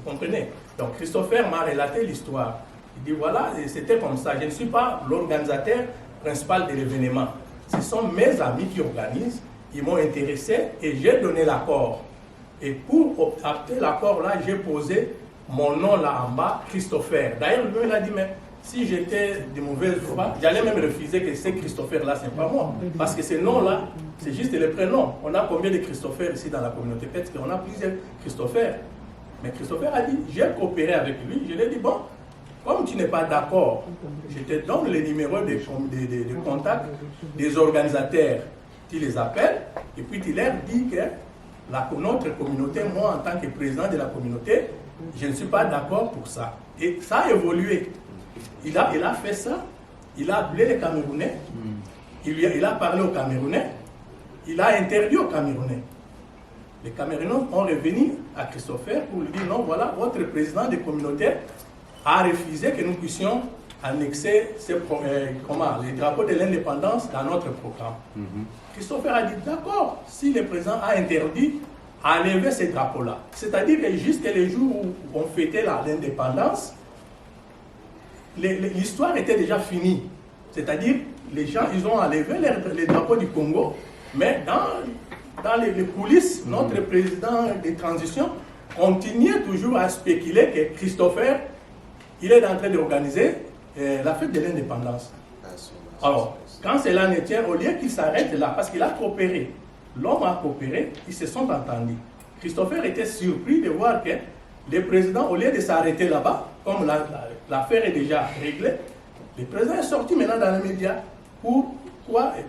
Vous comprenez? Donc Christopher m'a relaté l'histoire. Il dit voilà, c'était comme ça. Je ne suis pas l'organisateur principal de l'événement. Ce sont mes amis qui organisent. Ils m'ont intéressé et j'ai donné l'accord Et pour opter l'accord là, j'ai posé mon nom là en bas, Christopher. D'ailleurs, lui, il a dit, mais si j'étais de mauvaise foi, j'allais même refuser que c'est Christopher là, c'est pas moi. Parce que ces noms là, c'est juste les prénoms. On a combien de Christopher ici dans la communauté? Peut-être qu'on a plusieurs Christopher. Mais Christopher a dit, j'ai coopéré avec lui. Je lui ai dit, bon, comme tu n'es pas d'accord, je te donne les numéros de contact des organisateurs. Tu les appelles et puis tu leur dis que notre communauté, moi en tant que président de la communauté, je ne suis pas d'accord pour ça. Et ça a évolué. Il a fait ça, il a appelé les Camerounais, il a parlé aux Camerounais, il a interdit aux Camerounais. Les Camerounais ont revenu à Christopher pour lui dire non, voilà, votre président de communauté a refusé que nous puissions annexer les drapeaux de l'indépendance dans notre programme. Christopher a dit d'accord, si le président a interdit, enlever ces drapeaux-là. C'est-à-dire que jusqu'à les jours où on fêtait l'indépendance, l'histoire était déjà finie. C'est-à-dire les gens, ils ont enlevé les drapeaux du Congo, mais dans les coulisses, notre président de transition continuait toujours à spéculer que Christopher, il est en train d'organiser la fête de l'indépendance. Alors, quand cela ne tient, au lieu qu'il s'arrête là, parce qu'il a coopéré, l'homme a coopéré, ils se sont entendus. Christopher était surpris de voir que le président, au lieu de s'arrêter là-bas, comme l'affaire est déjà réglée, le président est sorti maintenant dans les médias pour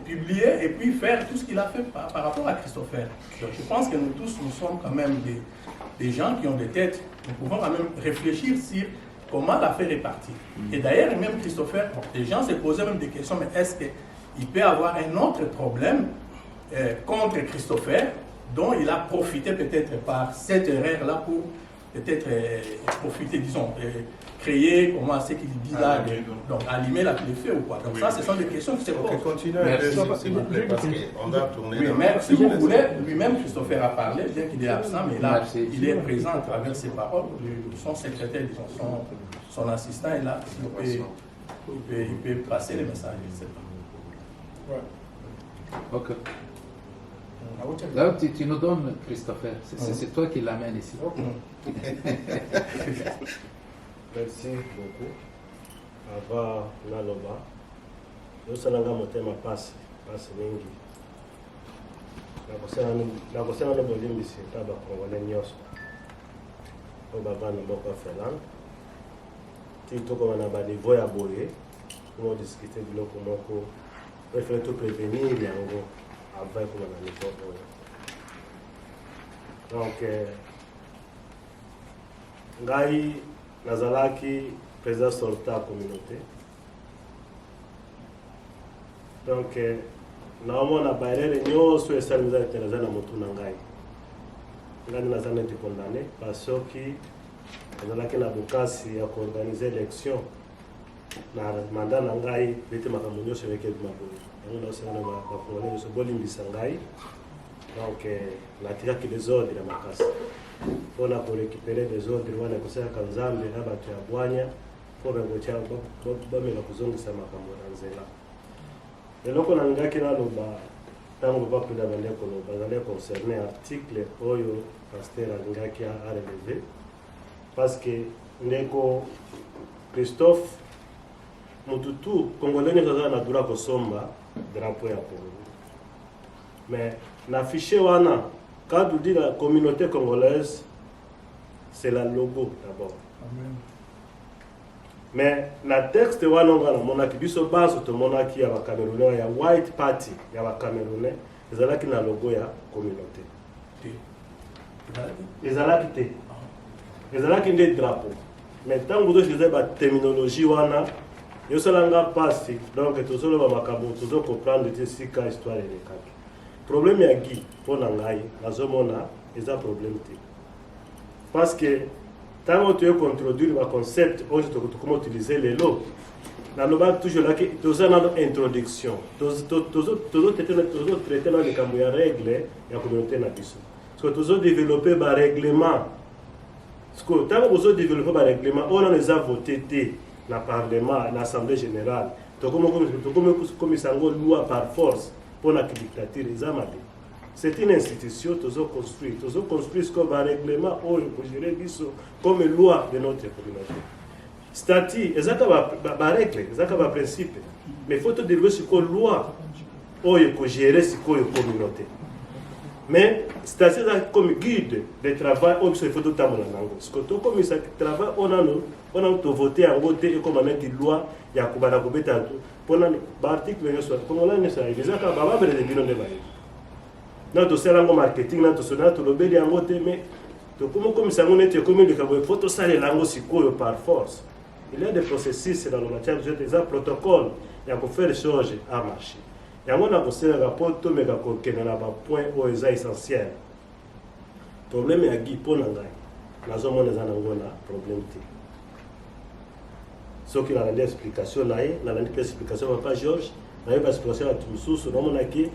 publier et puis faire tout ce qu'il a fait par rapport à Christopher. Donc, je pense que nous tous, nous sommes quand même des gens qui ont des têtes. Nous pouvons quand même réfléchir sur comment l'affaire est partie. Et d'ailleurs, même Christopher, les gens se posaient même des questions, mais est-ce qu'il peut avoir un autre problème contre Christopher, dont il a profité peut-être par cette erreur-là pour peut-être profiter, disons, créer, comment c'est qu'il dit là, donc allumer le feu ou quoi. Donc ça, ce sont des questions qui se posent. Continuez un peu, s'il vous plaît, parce qu'on doit tourner. Oui, mais si vous voulez, lui-même, Christopher a parlé, bien qu'il est absent, mais là, il est présent à travers ses paroles. Son secrétaire, disons, son assistant est là, il peut passer les messages, je ne sais pas. Ouais. Ok. Là, tu nous donnes Christopher, c'est toi qui l'amènes ici. Merci beaucoup. Ava naloba. Yosalanga motema pasi mingi. Nakosana no bolimbisi taba kongole nyoso. Oba bana boka Finlande. Ti toko na ba niveau ya boye. Pour discuter biloko moko. Préfère tout prévenir yango avant qu'on a niveau boye. Donc ngai nazalaki président sortant communauté. Donc naomona barere nyonso esalimiza eteleza na motu na ngai. Ngai nazana été condamné parce que nazalaki na bokasi ya organiser élection na mandat na ngai bete makambo nyonso weke maboye. Yango nasana na bakongole nyonso bolimbisa ngai. Donc natikaki les ordres na makasi. Pour récupérer des ordres, on a conseillé à Kanzambe, à Batuabouania, pour négocier la kuzongisa makambo na nzela. Eloko na ngaki na loba tango ba plus d'abandé ko loba zale concerné article oyo pasteur ngaki a relevé parce que ndeko Christophe Mututu congolais ne zaza na dura ko somba drapeau ya Congo. Mais n'affiché wana quand on dit la communauté congolaise, c'est la logo d'abord. Mais le texte, on a monaki biso base to monaki ya Camerounais ya White Party ya Camerounais, ezalaki na logo ya communauté. Ezalaki des drapeaux. Mais tant que vous avez la terminologie wana, yo salanga passe donc tozolo ba makambo tozo comprendre de sika histoire de kaki. Problème ya Guy pour ngai nazomona eza problème te. Parce que tant que tu veux introduire un concept où tu comment utiliser les lots na loba toujours là que toza na introduction tozo traiter dans les cambo ya règle ya communauté na biso. Parce que tozo développer ba règlement. Parce que tant que vous développer ba règlement on a déjà voté na parlement na assemblée générale. To comme sango loi par force pour la dictature ezamade. C'est une institution, tous construit comme un règlement, comme une loi de notre communauté. Statut, c'est une règle, c'est un principe. Mais il faut te dire que c'est une loi pour gérer cette communauté. Mais statut c'est comme guide de travail, il faut tout le temps. Parce que tout comme ça travail, on a voté en voté et comme on a une loi, il y a un article, comme on a dit, il y a notre salaire marketing, notre salaire, tout le béni en côté, mais comme ça, on est comme il faut tout ça les langues par force. Il y a des processus dans le matière de des protocoles, il y a faire les choses à marcher. Il y a un conseil rapport, tout mais qu'il y a un point essentiel. Le problème est qu'il y a un problème. Ce qui a une explication, il a une explication, pas Georges, il a une explication à tout sous, il y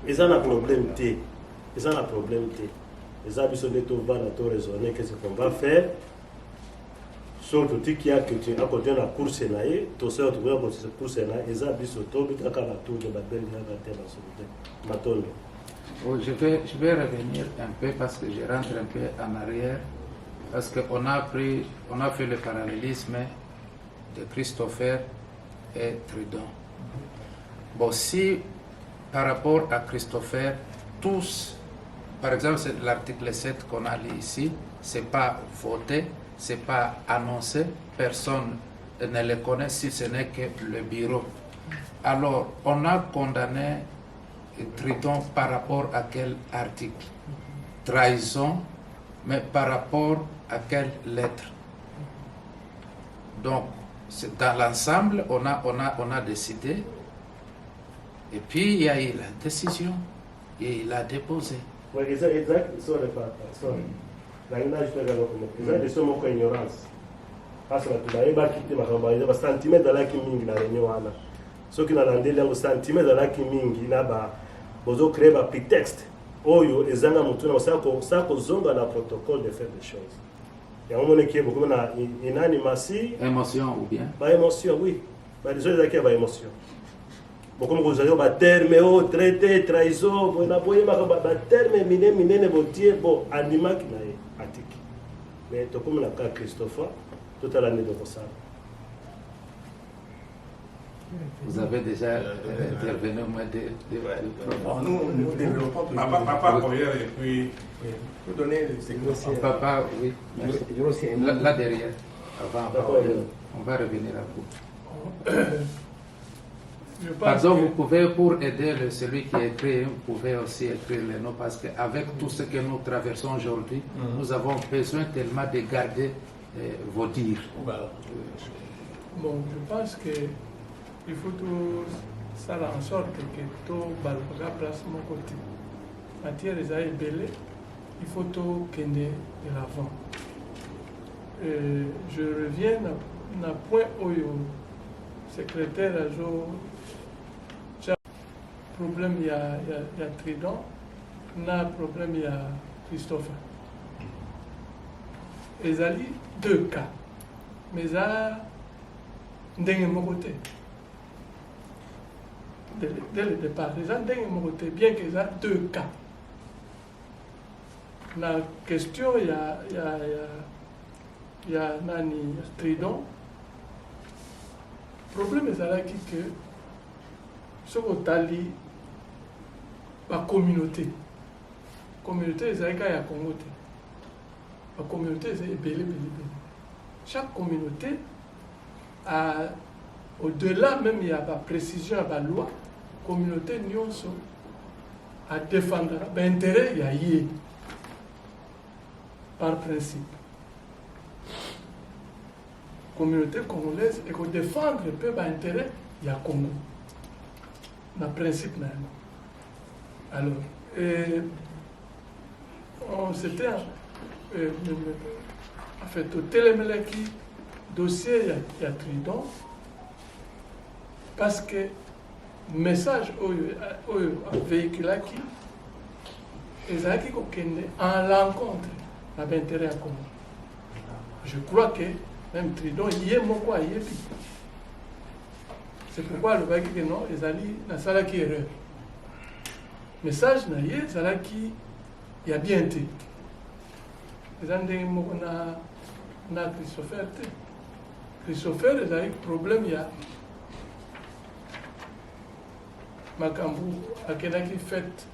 ils ont un problème. Ils ont un problème. Ils ont besoin de tout raisonner qu'est-ce qu'on va faire. Surtout qu'il y a que tu as continué la course, tout ça, tu vois, cette course, ils ont besoin de tout, mais tu as la tour de Babel, je vais revenir un peu parce que je rentre un peu en arrière. Parce qu'on a fait le parallélisme de Christopher et Tridon. Bon, si par rapport à Christopher, tous, par exemple, c'est l'article 7 qu'on a lu ici, ce n'est pas voté, ce n'est pas annoncé, personne ne le connaît si ce n'est que le bureau. Alors, on a condamné Tridon par rapport à quel article? Trahison, mais par rapport à quelle lettre? Donc, dans l'ensemble, on a décidé. Et puis, il y a eu la décision et il a déposé. Oui, exact. Sorry. La ignorance. Parce que tu n'as pas quitté ma campagne. Il y a un sentiment de la qui mingi la réunion. Ce qui n'a pas un sentiment de la qui mingi, il y a besoin de créer un prétexte. Oyo, les gens ont ça zonga le protocole de faire des choses. Il y a un moment qui est beaucoup une animation. Émotion ou bien? Pas émotion, oui. Les gens qui ont émotion. Comme vous avez un terme, traité, trahison, vous avez un terme, miné, bon, animal qui n'a pas. Mais comme le cas Christopher, tout à l'année de ça. Vous avez déjà intervenu au moins nous développons tout. Papa, première et puis. Vous donnez les Papa, oui. Là derrière. Avant, on va revenir à vous. Pardon, vous pouvez, pour aider celui qui écrit, vous pouvez aussi écrire les noms parce qu'avec tout ce que nous traversons aujourd'hui, nous avons besoin tellement de garder vos dires. Voilà. Bon, je pense qu'il faut tout faire en sorte que tout balga place mon côté. Matière les a belé, il faut tout qu'il de l'avant. Je reviens à point où le secrétaire a joué. Problème, il y a Tridon, n'a problème, il y a Christopher. Il y a deux cas, mais il y a d'un côté. Dès le départ, il y a d'un côté, bien qu'il y a deux cas. La question, il y a Nani Tridon. Le problème, c'est là que ce qu'on a dit, la communauté, c'est là qu'il y a Congo. La communauté, c'est belé. Chaque communauté a, au-delà même, il y a la précision de la loi, la communauté a défendre l'intérêt, il y a y par principe. La communauté congolaise, et qu'on défendre le peuple intérêt, il y a Congo. Le principe même. Alors, on s'était en fait au téléméléki dossier il y a Tridon parce que le message véhiculé qui est en l'encontre avec l'intérêt à Congo. Je crois que même Tridon, il y a mon quoi, il y a c'est pourquoi le bac que non, les alliés, la salle qui erreur. message na ye ezalaki ya bien te eza ndenge moko na Christopher te. Christopher ezalaki problème ya makambo akendaki fête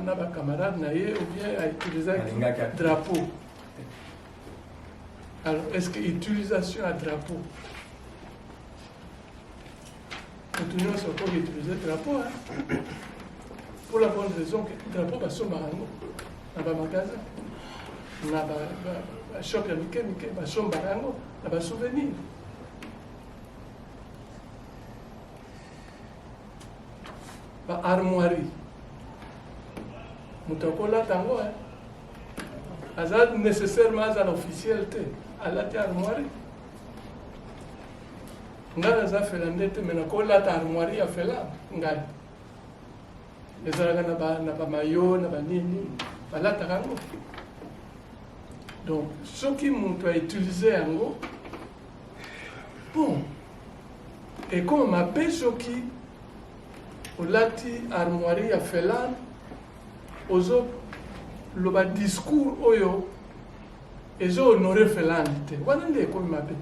na bacamarade na ye ou bien autilisaki drapeau. Alors est-ce que utilisation à drapeau nous nyonso okoki utiliser drapeau pour la bonne raison que drapeau basombaka yango na bamagasin na bashop ya mike mike basombaka yango na basouvenir. Armoirie moto akolata yango aza nécessairement aza na officiel te alati armoirie ngai naza fela nde te me nakolata armoirie ya fela ngai ezalaka na bamayo na banini balataka yango. Donc soki moto autilize yango bon ekoma mabe soki olati armoirie ya fela ozo loba discours oyo ezo honore fela te wana nde ekomi mabe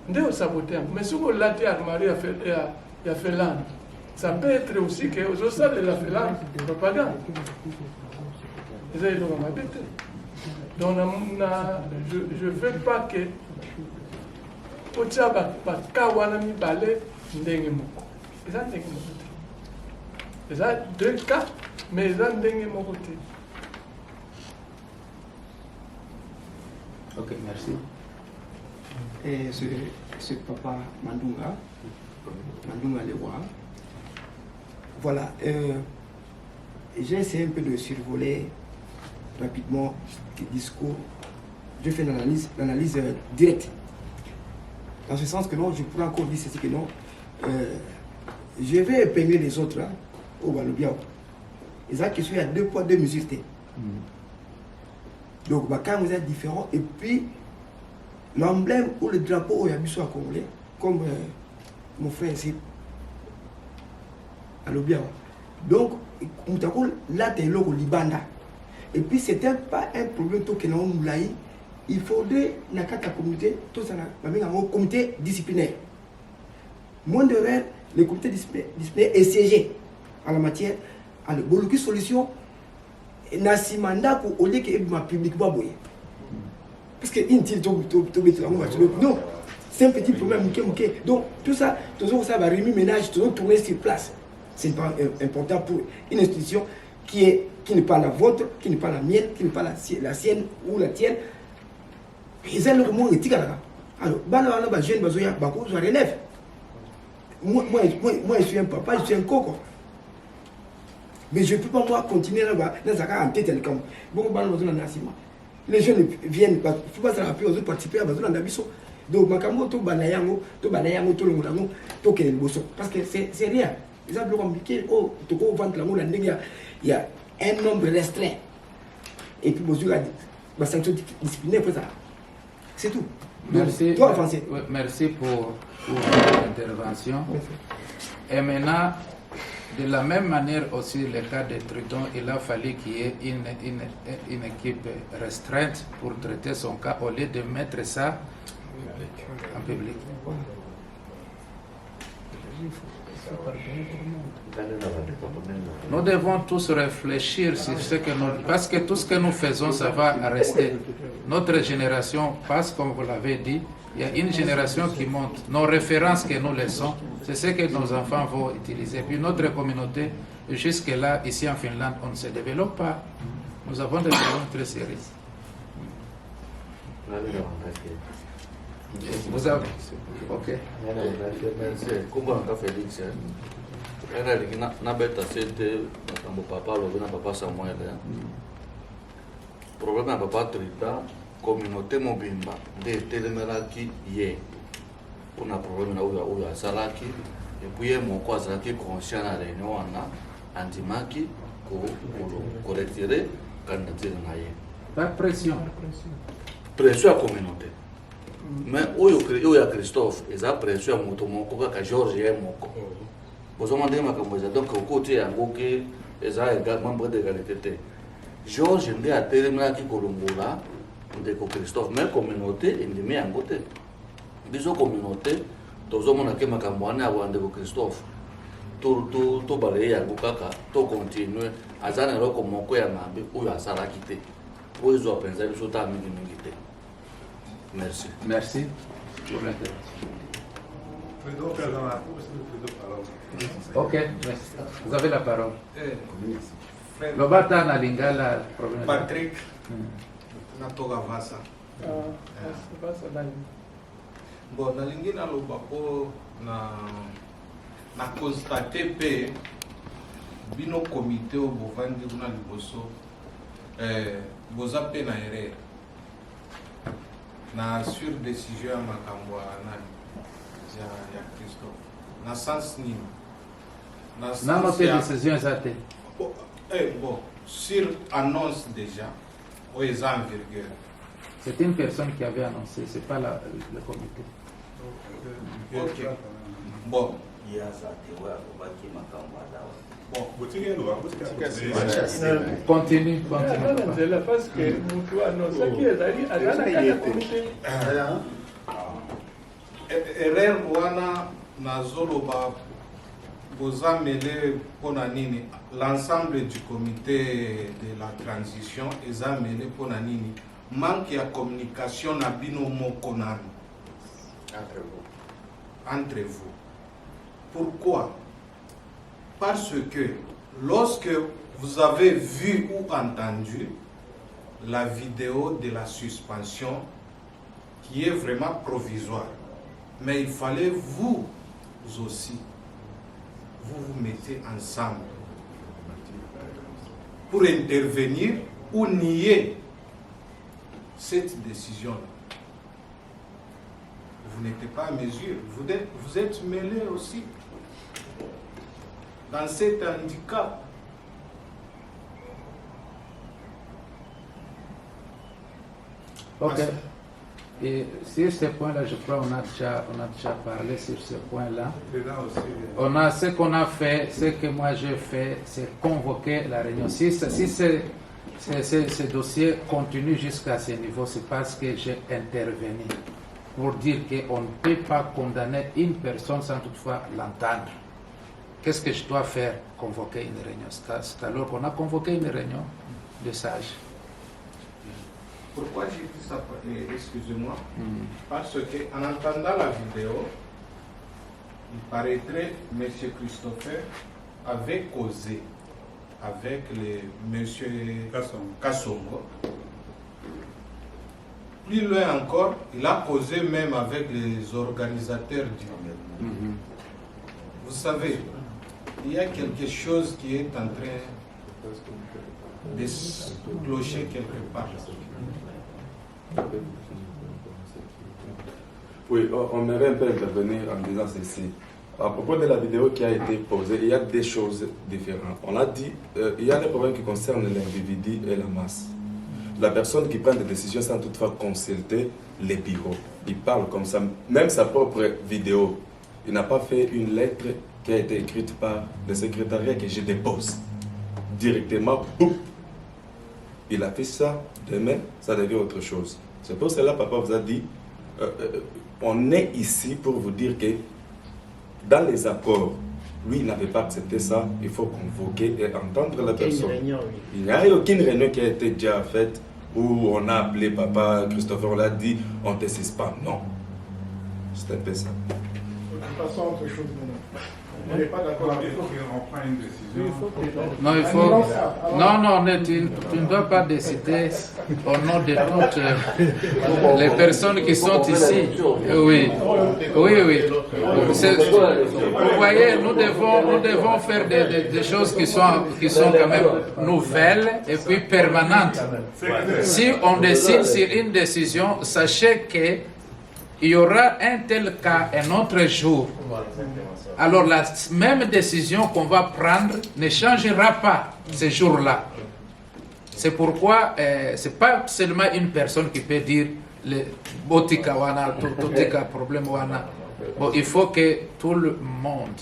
nde osabote yango. Mais soki olati armoirie ya fela ça peut être aussi que ozosalela fela propagande eza eloko mabe te. Donc je veux pas que otia baka wana mibale ndenge moko eza ndenge moko te eza deux cas mais eza ndenge moko te. Ok, merci. Et ce papa Mandunga Lewa, voilà, j'ai essayé un peu de survoler rapidement le discours. Je fais l'analyse directe. Dans ce sens que non, je pourrais encore dire ceci que non. Je vais épingler les autres au Balobiao. Ils ont question, il y a 2 poids, 2 mesures. Donc, quand vous êtes différents, et puis l'emblème ou le drapeau au Yabiso à Congolais, comme mon frère ici, à l'Obiao. Donc, là, tu es là au Libanda. Et puis, ce n'était pas un problème que nous avons. Il faudrait, dans la communauté, tout ça, un comité disciplinaire. Moins de rêve, le comité disciplinaire est siégé en la matière. Alors, il y a une solution. Nasimanda pour au lieu que ma public va boyer. Parce que non, c'est un petit problème. Donc, tout ça va remis ménage, tout tourner sur place. C'est pas important pour une institution qui n'est pas la vôtre, qui n'est pas la mienne, qui n'est pas la sienne ou la tienne. Ils ont le mot éthique. Alors, jeune bazoya, bako, je relève. Moi, je suis un papa, je suis un coco. Mais je ne peux pas moi continuer là-bas, dans un tête comme les jeunes viennent, il ne faut pas se rappeler aux autres participer à Bazoula Nabiso. Donc, Makamo, to Banayango, to le Moulamo, to Kelboso. Parce que c'est rien. Les gens compliqués, oh, to go vendre la moule, il y a un nombre restreint. Et puis, Bazoula, la sanction disciplinaire pour ça. C'est tout. Merci. Toi, avancer. Merci pour votre intervention. Et maintenant, de la même manière aussi, le cas de Triton, il a fallu qu'il y ait une équipe restreinte pour traiter son cas au lieu de mettre ça en public. Nous devons tous réfléchir sur ce que nous... Parce que tout ce que nous faisons, ça va rester. Notre génération passe, comme vous l'avez dit, il y a une génération qui monte. Nos références que nous laissons, c'est ce que nos enfants vont utiliser. Puis notre communauté, jusque-là, ici en Finlande, on ne se développe pas. Nous avons des problèmes très sérieux. Vous avez... Ok. Merci. Comment on a fait Félix? Nabeta c'était mon papa, le papa Samuel. Problème à papa Trita, communauté mobimba, de Telemeraki yé. On a problème où il y a Salaki, et puis mon quoi Salaki conscient à réunion en Antimaki, pour correcter quand on a yé. Pas de pression. Pression à la communauté. Mais où il y a Christophe, il y a pression à mon Georges et mon. bozomandenge makambo eza donc okote yango ke eza membre d'égalité te. Georges nde atelemelaki kolongola ndeko Christophe, mais communauté endimi yango te. Biso communauté tozomona ke makambo wana ya ndeko Christophe tobalaye yango kaka tocontinue aza na eloko moko ya mabe oyo asalaki te oyo ezwa mpenza biso ta mingimingi te. Merci. Merci pour l'intervention. Ok, merci. Vous avez la parole. Lobata na lingala problème. Patrick natoka Vasa. Bon, nalingi naloba po na constate pe bino comité o bovandi kuna liboso boza pe na erreur na sur décision ya makambo ya Christophe na sens nini na note décision ezate bon sur annonce déjà o eza en vigueur. C'est une personne qui avait annoncé, c'est pas le comité. Ok. Bon. Continue. Parce que Moutou annonce qu'il y a comité. Erreur wana nazoloba boza mele pona nini l'ensemble du comité de la transition eza mele pona nini manque ya communication na bino moko nani entre vous. Pourquoi? Parce que lorsque vous avez vu ou entendu la vidéo de la suspension qui est vraiment provisoire, mais il fallait vous aussi vous mettez ensemble pour intervenir ou nier cette décision-là. Vous n'êtes pas à mesure, vous êtes mêlés aussi dans cet handicap. Ok. Et sur ce point-là, je crois qu'on a déjà parlé sur ce point-là. Ce qu'on a fait, ce que moi j'ai fait, c'est convoquer la réunion. Si ce dossier continue jusqu'à ce niveau, c'est parce que j'ai intervenu pour dire qu'on ne peut pas condamner une personne sans toutefois l'entendre. Qu'est-ce que je dois faire? Convoquer une réunion. C'est alors qu'on a convoqué une réunion de sages. Pourquoi j'ai dit ça? Excusez-moi. Parce qu'en entendant la vidéo, il paraîtrait que M. Christopher avait causé avec M. Kassongo. Plus loin encore, il a causé même avec les organisateurs du moment. Vous savez, il y a quelque chose qui est en train de se clocher quelque part. Oui, on aimerait un peu intervenir en disant ceci. À propos de la vidéo qui a été posée, il y a des choses différentes. On a dit il y a des problèmes qui concernent l'individu et la masse. La personne qui prend des décisions sans toutefois consulter les bureaux. Il parle comme ça, même sa propre vidéo. Il n'a pas fait une lettre qui a été écrite par le secrétariat que je dépose. Directement, boum. Il a fait ça, demain, ça devient autre chose. C'est pour cela que papa vous a dit, on est ici pour vous dire que dans les accords, lui, il n'avait pas accepté ça, il faut convoquer et entendre la personne. Il n'y a aucune réunion qui a été déjà faite où on a appelé papa Christopher, on l'a dit, on te suspend. Non. C'est un peu ça. Passons à autre chose maintenant. On n'est pas d'accord avec ça. On prend une décision. Non, il faut. Non, tu ne dois pas décider au nom de toutes les personnes qui sont ici. Oui. Vous voyez, nous devons faire des choses qui sont quand même nouvelles et puis permanentes. Si on décide sur une décision, sachez que il y aura un tel cas un autre jour. Alors la même décision qu'on va prendre ne changera pas ce jour-là. C'est pourquoi ce n'est pas seulement une personne qui peut dire le botika wana, totika problème wana. Bon, il faut que tout le monde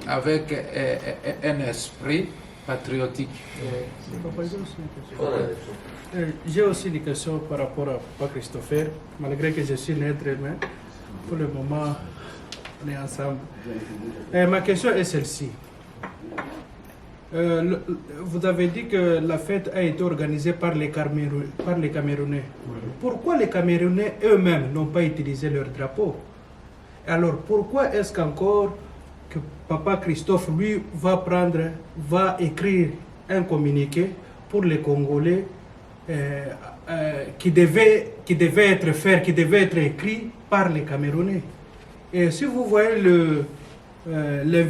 avec un esprit patriotique. J'ai aussi des questions par rapport à Papa Christopher, malgré que je suis neutre, mais pour le moment, on est ensemble. Ma question est celle-ci. Vous avez dit que la fête a été organisée par les Camerounais. Pourquoi les Camerounais eux-mêmes n'ont pas utilisé leur drapeau? Alors pourquoi est-ce qu'encore que Papa Christophe, lui, va écrire un communiqué pour les Congolais qui devait être écrit par les Camerounais? Et si vous voyez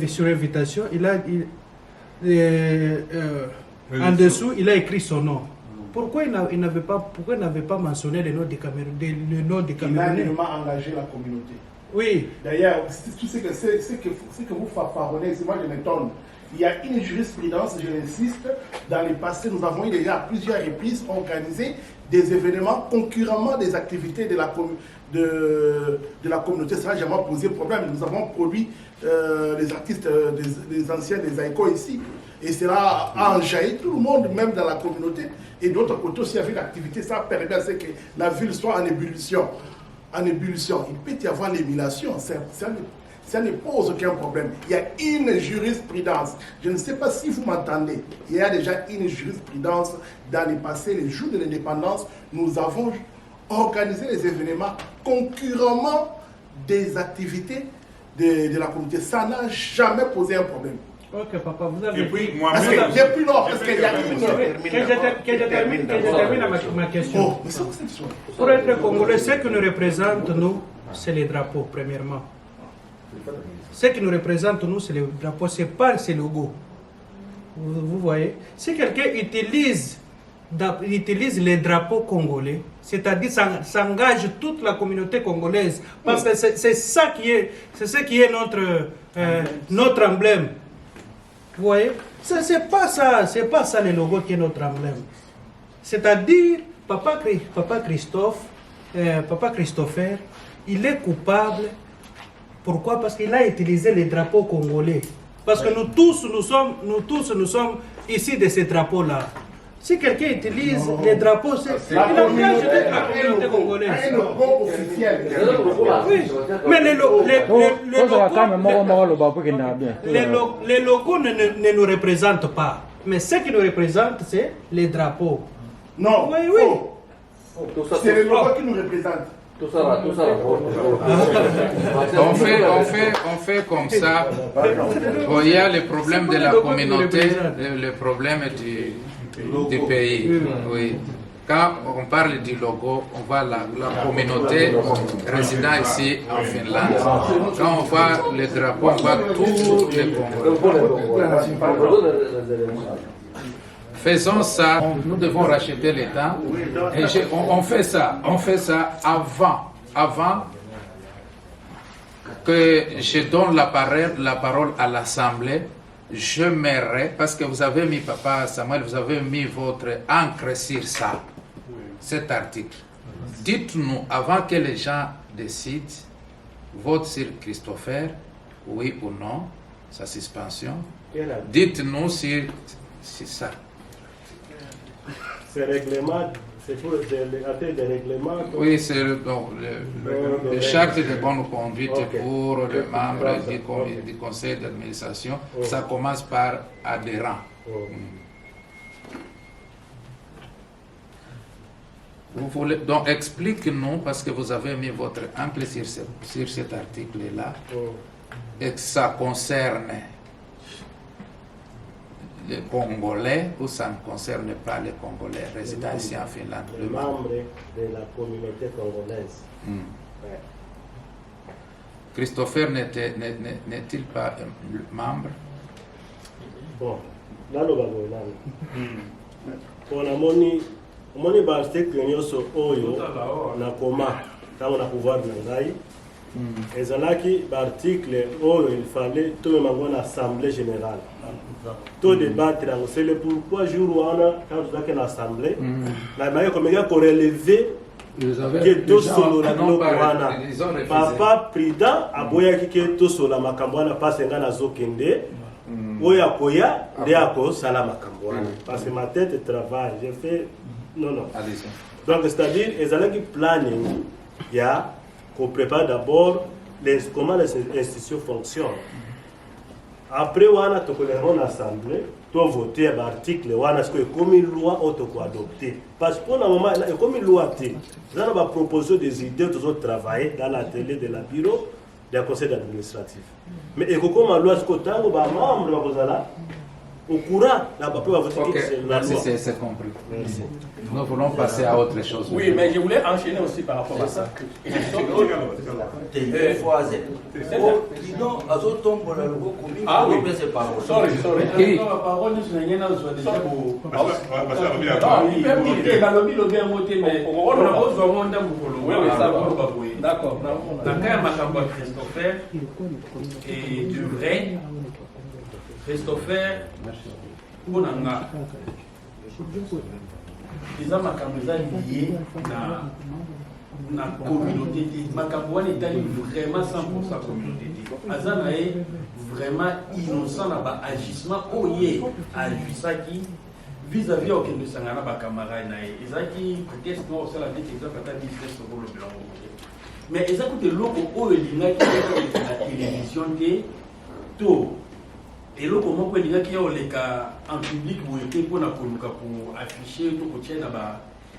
sur l'invitation, en dessous, il a écrit son nom. Pourquoi il n'avait pas mentionné le nom des Camerounais? Il a énormément engagé la communauté. Oui. D'ailleurs, tout ce que vous fanfaronnez, moi je m'étonne. Il y a une jurisprudence, je l'insiste, dans le passé, nous avons déjà à plusieurs reprises organisé des événements concurremment des activités de la communauté. Ça n'a jamais posé problème. Nous avons produit les artistes, des anciens des Aïko ici. Et cela a enjaillé tout le monde, même dans la communauté. Et d'autre côté aussi, il y avait l'activité, ça permet à ce que la ville soit en ébullition. Il peut y avoir l'émulation, ça ne pose aucun problème. Il y a une jurisprudence. Je ne sais pas si vous m'entendez. Il y a déjà une jurisprudence dans le passé, les jours de l'indépendance. Nous avons organisé les événements concurremment des activités de la communauté. Ça n'a jamais posé un problème. Ok, papa, vous avez... Et puis, parce qu'il y a une... Que je termine ma question. Pour être Congolais, ce qui nous représente, nous, c'est les drapeaux, premièrement. Ce qui nous représente, nous, c'est les drapeaux, c'est pas ces logos. Vous voyez? Si quelqu'un utilise les drapeaux congolais, c'est-à-dire s'engage toute la communauté congolaise, parce que c'est ce qui est notre emblème. Vous voyez? C'est pas ça le logo qui est notre emblème. C'est-à-dire, Papa Christopher, il est coupable. Pourquoi? Parce qu'il a utilisé les drapeaux congolais. Parce que nous tous, nous sommes ici de ces drapeaux-là. Si quelqu'un utilise les drapeaux, il engage la communauté congolaise. Un logo officiel. Oui, mais les logos ne nous représentent pas. Mais ce qui nous représente, c'est les drapeaux. Non, oui. C'est les logos qui nous représentent. Tout ça. On fait comme ça. Il y a le problème de la communauté, le problème du pays. Oui. Quand on parle du logo, on voit la communauté résidant ici en Finlande. Quand on voit les drapeaux, on voit tous les Congolais. Faisons ça, nous devons racheter les temps. Et on fait ça avant que je donne la parole à l'Assemblée. Je m'aimerais, parce que vous avez mis, Papa Samuel, vous avez mis votre encre sur ça, cet article. Dites-nous, avant que les gens décident, vote sur Christopher, oui ou non, sa suspension. Dites-nous si ça. Ces règlements, c'est pour des règlements. Oui, c'est le charte de bonne conduite pour les membres du conseil d'administration. Ça commence par adhérent. Vous voulez, donc explique-nous, parce que vous avez mis votre encre sur cet article-là, et que ça concerne les Congolais ou ça ne concerne pas les Congolais résidant ici en Finlande? Les membres de la communauté congolaise. Ouais. Christopher n'est-il pas membre? Bon, là, on a moni baarticle nyonso oyo na koma ntango na pouvoir na ngai ezalaki baarticle oyo il fallait tomema yango na assemblée générale to débattre yango. C'est le pourquoi jour wana quand tozalaki na assemblée na komeka korelever Ils avaient que les gens tosolola n'ont biloko pas- wana ils ont refusé. papa président aboyaki ke tosolola makambo wana mpasi nga nazokende oyo akoya nde akosala makambo wana parce que ma tête travaille j'ai fait non donc c'est-à-dire ezalaki planning ya kopréparer d'abord comment les institutions fonctionnent après wana tokolenga na assemblée to voter ba article wana siko ekomi loi oyo tokoadopte parce que mpona moment ekomi loi te eza na baproposition des idées tozotravaille dans l'atelier de la bureau du conseil administratif mais ekokoma loi siko ntango bamembre bakozala au courant là bape bavote la loi. C'est compris. Merci. Nous voulons passer à autre chose. Oui, mais je voulais enchaîner aussi par rapport à ça. Ah oui, sorry. D'accord. Dans le cas de Christopher et du vrai, Christopher, Bonanga, ils ont lié na communauté. Makambo est vraiment 100% communauté. Azana est vraiment innocent dans l'agissement. Oye, agissaki vis-à-vis aucun de sangana bakamara nae. Ezaki peut-être non c'est la vie qui exemple à business sur le blanc. Mais ezaki de logo oyo lingaki la télévision de tout. Et là, comment on dit qu'il y a en public pour afficher tout le temps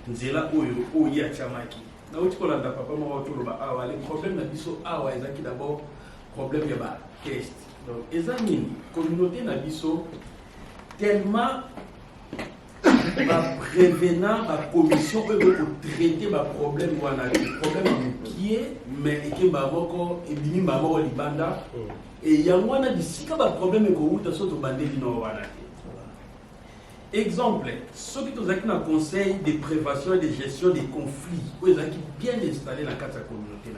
nzela oyo ya chamaki na uti ko landa papa mo to ba awa les problèmes na biso awa ezaki d'abord problème ya ba test donc ezamini communauté na biso tellement ba prévenant ba commission pour traiter ba problème wana problème qui est mais qui ba moko et bimi ba moko libanda et yango wana bisika ba problème ko uta soto bandeli no wana. Exemple, ceux qui ont un conseil de prévention et de gestion des conflits, où ils sont bien installés dans la communauté.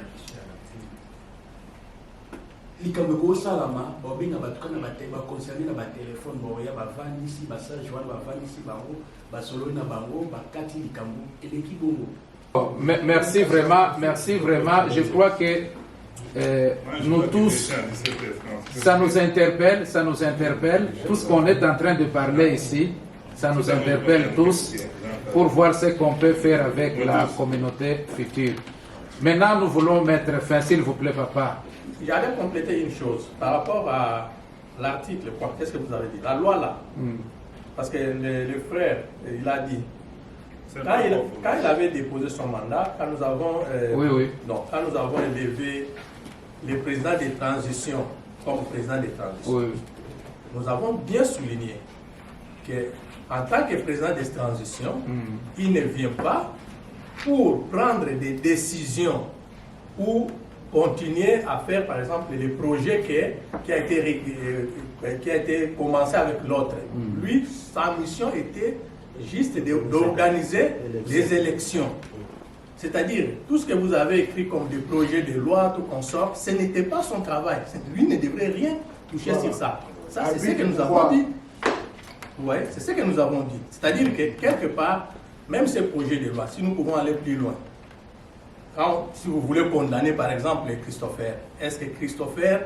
Les Camerounais, Salama, ils ont concerné dans le téléphone, ils ont ici, message, ici, solo na bango, bakati les Camerounais et l'équipe. Merci vraiment. Je crois que nous tous, ça nous interpelle. Tout ce qu'on est en train de parler ici. Ça nous interpelle tous pour voir ce qu'on peut faire avec la communauté future. Maintenant, nous voulons mettre fin, s'il vous plaît, papa. J'allais compléter une chose par rapport à l'article. Qu'est-ce que vous avez dit? La loi là. Parce que le frère, il a dit. Quand il avait déposé son mandat, quand nous avons, quand nous avons élevé le président des transitions comme président des transitions, nous avons bien souligné que en tant que président des transitions, il ne vient pas pour prendre des décisions ou continuer à faire, par exemple, les projets qui a été commencé avec l'autre. Lui, sa mission était juste d'organiser les élections. C'est-à-dire, tout ce que vous avez écrit comme des projets de loi, tout consort, ce n'était pas son travail. Lui ne devrait rien toucher sur ça. Ça, c'est ce que nous avons dit. Oui, c'est ce que nous avons dit. C'est-à-dire que quelque part, même ces projets de loi, si nous pouvons aller plus loin, si vous voulez condamner par exemple Christopher, est-ce que Christopher,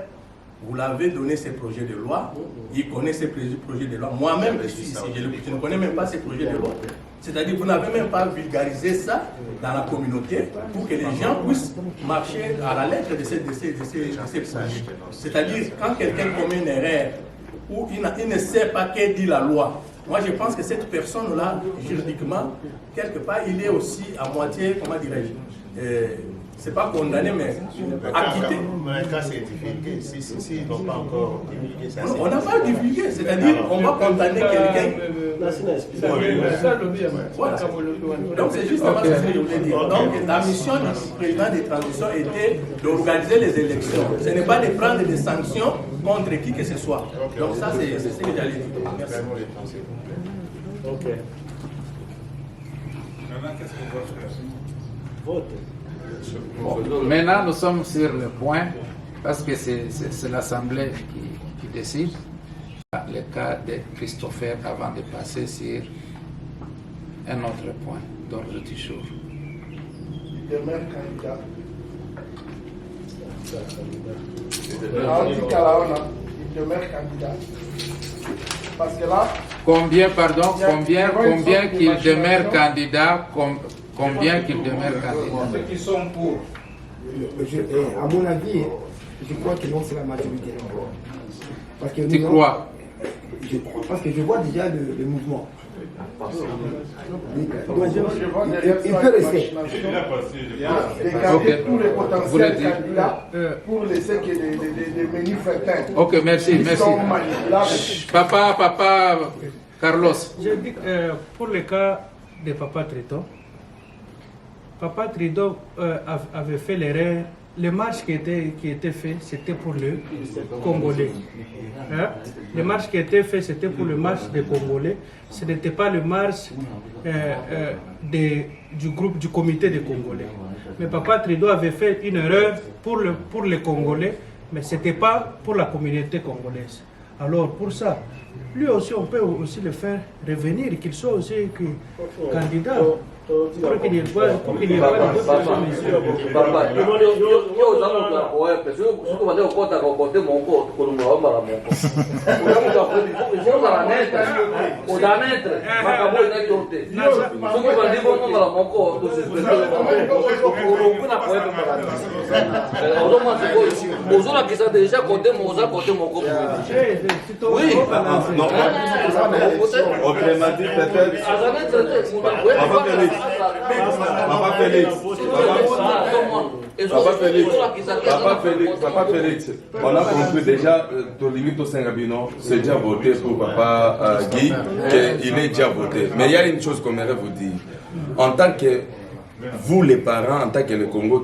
vous l'avez donné ces projets de loi, il connaît ces projets de loi, moi-même je suis ici, je ne connais même pas ces projets de loi. C'est-à-dire que vous n'avez même pas vulgarisé ça dans la communauté pour que les gens puissent marcher à la lettre de ces projets. C'est-à-dire quand quelqu'un commet une erreur, où il ne sait pas qu'est dit la loi. Moi, je pense que cette personne-là, juridiquement, quelque part, il est aussi à moitié, comment dirais-je, c'est pas condamné, mais acquitté. Mais quand c'est divulgué, s'ils n'ont pas encore divulgué ça. On n'a pas divulgué, c'est-à-dire on va condamner quelqu'un. Donc c'est justement ce que je voulais dire. Donc la mission du président des transitions était d'organiser les élections. Ce n'est pas de prendre des sanctions contre qui que ce soit. Donc ça c'est ce que j'allais dire. Merci. Ok. Maintenant, qu'est-ce qu'on doit faire? Vote. Bon, maintenant, nous sommes sur le point, parce que c'est l'Assemblée qui décide, le cas de Christopher avant de passer sur un autre point d'ordre du jour. demeure candidat. Il demeure candidat. Parce que là... Combien qu'il demeure candidat, combien qu'il demeure candidat? Ceux qui sont pour. À mon avis, je crois que non, c'est la majorité. Parce que tu crois? Je crois, parce que je vois déjà le mouvement. Donc, il peut rester. Dégager tous les potentiels candidats pour laisser que des menus fertiles. Ok, merci. Papa Carlos. Je dis pour le cas de Papa Trido avait fait l'erreur. Les marches qui étaient faits, c'était pour le Congolais. Hein? Les marches qui étaient faits, c'était pour le marche des Congolais. Ce n'était pas le marche du groupe, du comité des Congolais. Mais Papa Trido avait fait une erreur pour les Congolais, mais ce n'était pas pour la communauté congolaise. Alors pour ça, lui aussi, on peut aussi le faire revenir, qu'il soit aussi candidat. Pour qu'il y ait pas d'autres missions. Papa, Papa Félix, on a compris déjà, limite au Saint-Gabino, c'est déjà voté pour Papa Guy, qu'il est déjà voté. Mais il y a une chose qu'on aimerait vous dire. En tant que vous les parents, en tant que le Congo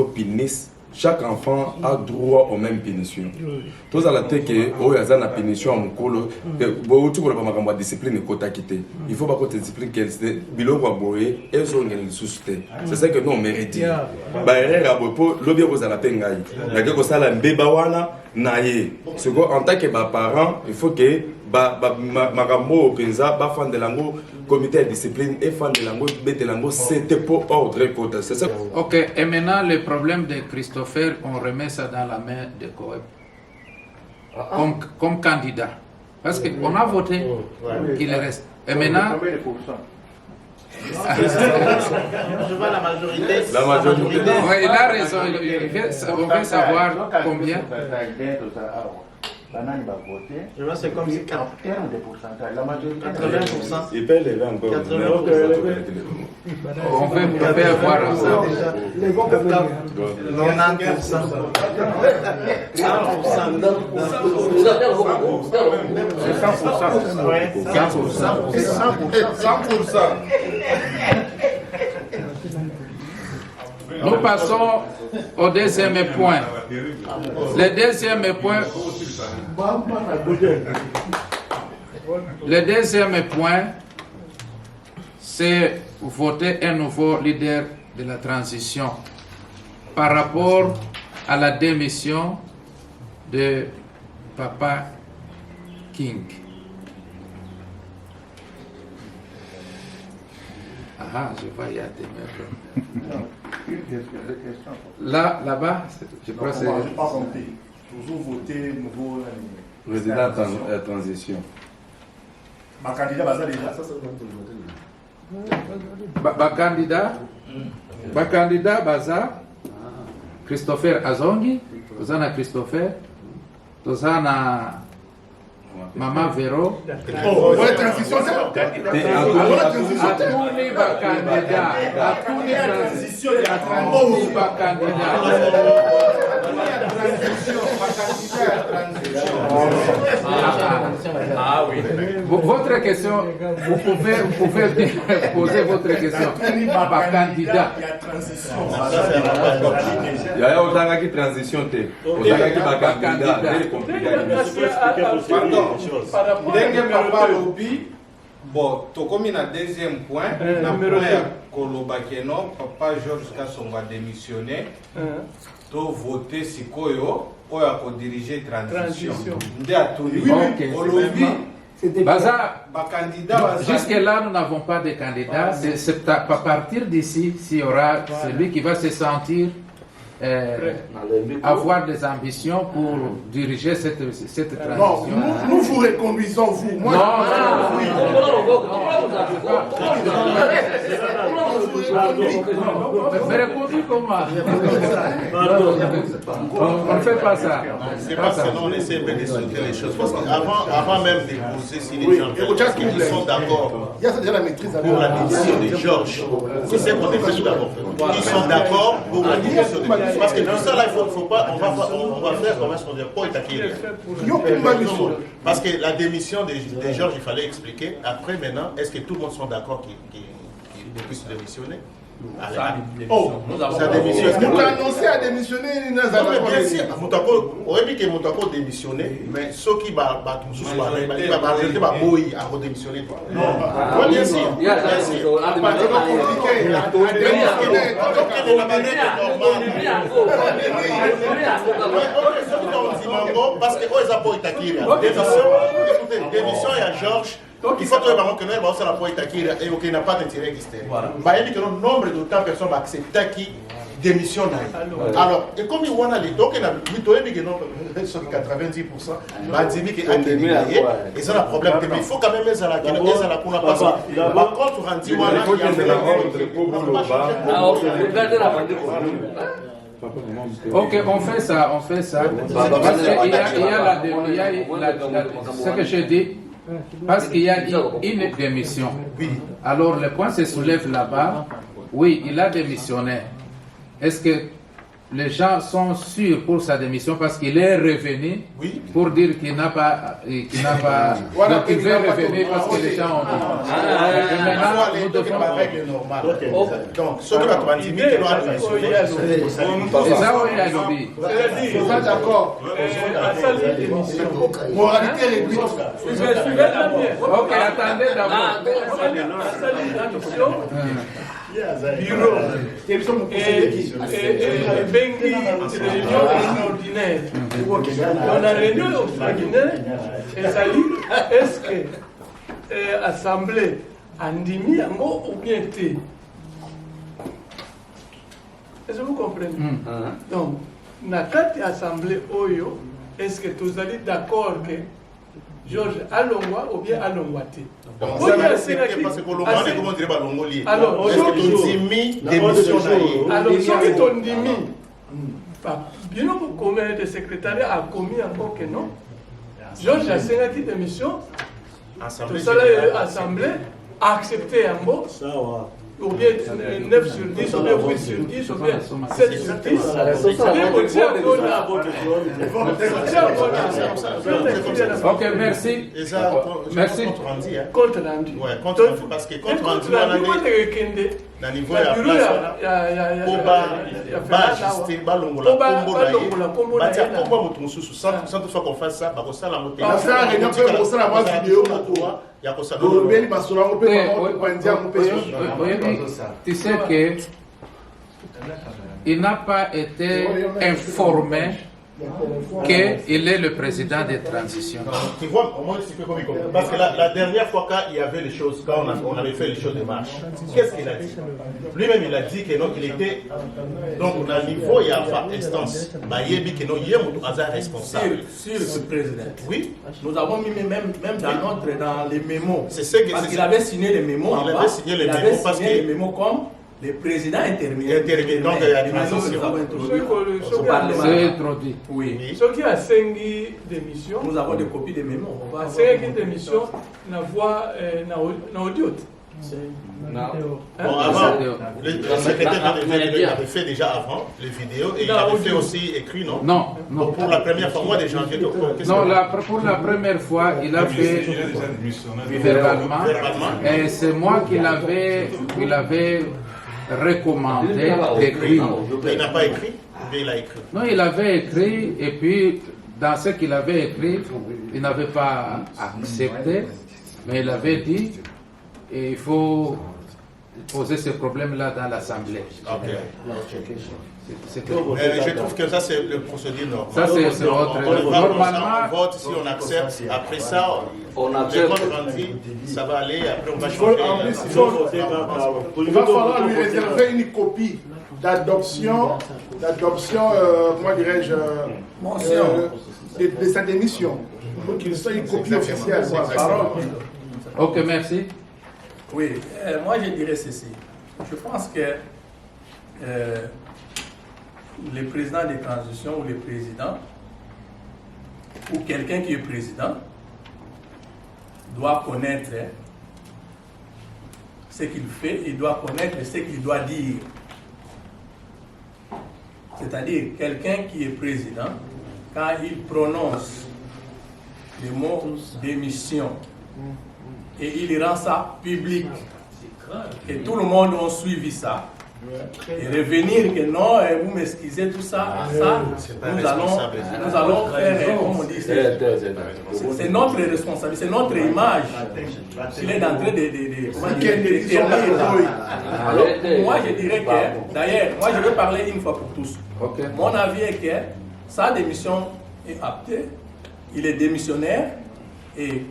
punisse, chaque enfant a droit aux mêmes punitions. Tous à la tête que il y a une punition à Mukolo, tu connais pas ma discipline côté quitter. Il faut pas que tu discipline qu'elle se bilo kwa boye et son ngel susute. C'est ça que nous on mérite. Ba erreur abopo lobi ko za la pengai. Na ke ko sala mbeba wana na ye. C'est quoi en tant que parent, il faut que makambo penza ba fan de lango comité de discipline et fan de lango betelango c'était pour ordre côté. C'est ça. OK, et maintenant le problème de Christopher, on remet ça dans la main de Coep comme candidat. Parce qu'on a voté qu'il reste. Et maintenant... Je vois la majorité. La majorité. Oui, il a raison. On veut savoir combien. Je vois c'est comme si 80%. Il peut lever encore. On peut avoir ça. 100%. Nous passons au deuxième point. Le deuxième point, c'est voter un nouveau leader de la transition par rapport à la démission de Papa King. Ah, je vois, il y a des mecs. Là-bas, je crois que c'est... Toujours voter nouveau... Président de transition. Ma candidat, candidat, Baza, Christopher Azongi, Tozana Christopher, Tozana Maman Vero. Transition, Ah oui. Votre question, vous pouvez poser votre question. Par candidat. Il y a autant qui transition. Pardon. Ndenge papa lobi, bon, tokomi na deuxième point, na point ya kolobakeno, papa Georges Kasongo a démissionné, to voter sikoyo, oyo a ko diriger transition. Nde atuni, olobi, Jusque-là, nous n'avons pas de candidats. C'est à partir d'ici, s'il y aura celui qui va se sentir avoir des ambitions pour diriger cette transition. Non, nous vous reconduisons, vous. Moi, mais reconduis comment? On ne fait pas ça. C'est pas ça. On essaie de sauter les choses. Parce qu'avant même de poser si les gens qui sont d'accord pour la décision de Georges, c'est ce qu'on fait tout d'abord. Ils sont d'accord pour la décision de Georges. Parce que tout ça là, il faut pas, on va faire comment est-ce qu'on dit, pas étaquer. Parce que la démission de Georges, il fallait expliquer. Après maintenant, est-ce que tout le monde sont d'accord qu'il puisse démissionner? Ça démissionne. Vous annoncez à démissionner, bien sûr. On aurait dit que Moutako démissionné, mais ceux qui va démissionner. Non, bien sûr. Parce que eux ont pas été démission et à Georges. Il faut que nous ayons la pointe et qu'il n'a pas d'intérêt extérieur. Il y a un nombre de personnes qui acceptent qui démissionnent. Alors, et comme il y a les taux, il y a 90%, et c'est un problème. Il faut quand même les à la parce que par contre, Ok, on fait ça. Parce qu'il y a ce que je dis. Parce qu'il y a une démission. Alors le point se soulève là-bas. Oui, il a démissionné. Est-ce que les gens sont sûrs pour sa démission parce qu'il est revenu pour dire qu'il n'a pas, donc il veut revenir parce que les gens ont dit. Et maintenant, nous devons. Donc, ce que va dire, il doit démissionner. C'est ça, oui, a lobby. C'est pas d'accord. Moralité réduite. Ok, attendez d'abord. Bureau et bengi réunion extraordinaire. On a réunion extraordinaire et ça dit est-ce que assemblée andimi yango ou bien té? Est-ce que vous comprenez? Donc na kati assemblée oyo est-ce que tous allez d'accord que Georges Alongwa ou bien Alongwa té? Alors, alors, ceux qui t'ont dit, bien au commun de secrétariat a commis encore que non. Georges a signé qui démission, tout ça l'Assemblée a accepté un mot. Ou bien 9 sur 10, ou bien 8 sur 10, ou bien 7 sur 10. Ok, merci. Merci. Contre rendu. Parce que contre rendu, na niveau ya place ajuster balongola kombo na ye kombo moto mosusu sans toutefois qu'on fasse ça bakosala moto tu sais que il n'a pas été informé qu'il est le président de transition. Tu vois, au moins, parce que la dernière fois quand il y avait les choses, quand on avait fait les choses de marche, qu'est-ce qu'il a dit? Lui-même, il a dit que non, il était. Donc, au niveau, il y a pas instance. Bayebi, que non, il y a un responsable. Sur le président. Oui. Nous avons mis même dans les mémos. C'est ce que parce qu'il avait signé les mémos. Il avait signé les mémos parce que. Les mémos comme. Le président intermédiaire. Donc, il y a une c'est introduit. Oui. Ce qui a 5 démissions. Nous avons des copies des mémos. 5 démissions, la voix n'a audio. Bon, avant, le secrétaire avait fait déjà avant les vidéos et il avait fait aussi écrit, non? Non. Donc pour la première fois, mois de janvier. Non, pour la première fois, il a fait verbalement. Et c'est moi qui l'avais recommandé d'écrire. Il n'a pas écrit, mais il a écrit. Non, il avait écrit et puis dans ce qu'il avait écrit, il n'avait pas accepté, mais il avait dit il faut poser ce problème-là dans l'Assemblée. Je trouve que ça, c'est le procédure normal. Ça, c'est notre... Normalement, on vote, si on accepte, après ça, on accepte. Ça va aller, après on va changer. Il va falloir lui réserver une copie d'adoption, comment dirais-je, de sa démission. Pour qu'il soit une copie officielle. Ok, merci. Oui, moi je dirais ceci. Je pense que les présidents de transition ou les présidents, ou quelqu'un qui est président, doit connaître ce qu'il fait, il doit connaître ce qu'il doit dire. C'est-à-dire, quelqu'un qui est président, quand il prononce le mot démission et il rend ça public, et tout le monde a suivi ça, et revenir que non, vous m'excusez, tout ça, nous allons faire, comme on dit, c'est notre responsabilité, c'est notre image. Il est en train de alors, moi je dirais que, d'ailleurs, moi je vais parler une fois pour tous. Mon avis est que sa démission est aptée, il est démissionnaire, et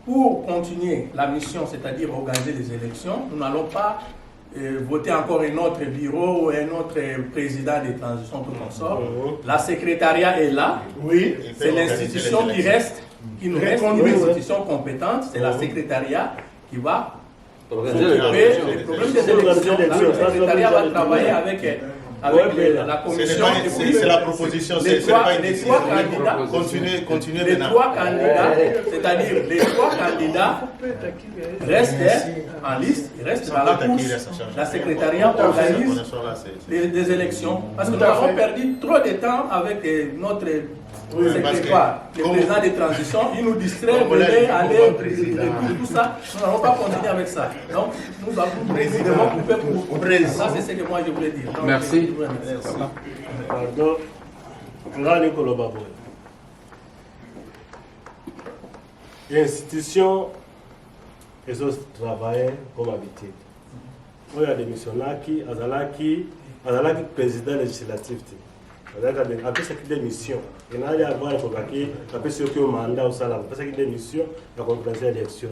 pour continuer la mission, c'est-à-dire organiser les élections, nous n'allons pas voter encore un autre bureau ou un autre président de transition, tout consort. La secrétariat est là. Oui. C'est l'institution qui reste, une institution compétente. C'est la secrétariat qui va s'occuper des problèmes des élections. La secrétariat va travailler avec la commission. C'est la proposition, c'est pas une décision. Continuez les trois candidats, c'est-à-dire les trois candidats restent en liste, ils restent dans la course. La secrétariat organise des élections. Parce que nous avons perdu trop de temps avec notre secrétaire, le président de transition. Il nous distrait, venait aller tout ça. Nous n'allons pas continuer avec ça. Donc, nous devons couper pour ça. C'est ce que moi je voulais dire. Donc, merci. Pardon. L'institution, ils ont travaillé comme habitude. Il y a des missionnaires qui sont président législatif. Après cette démission, il y a avoir après ce que mandat au salaire, après cette démission, il y a organiser l'élection.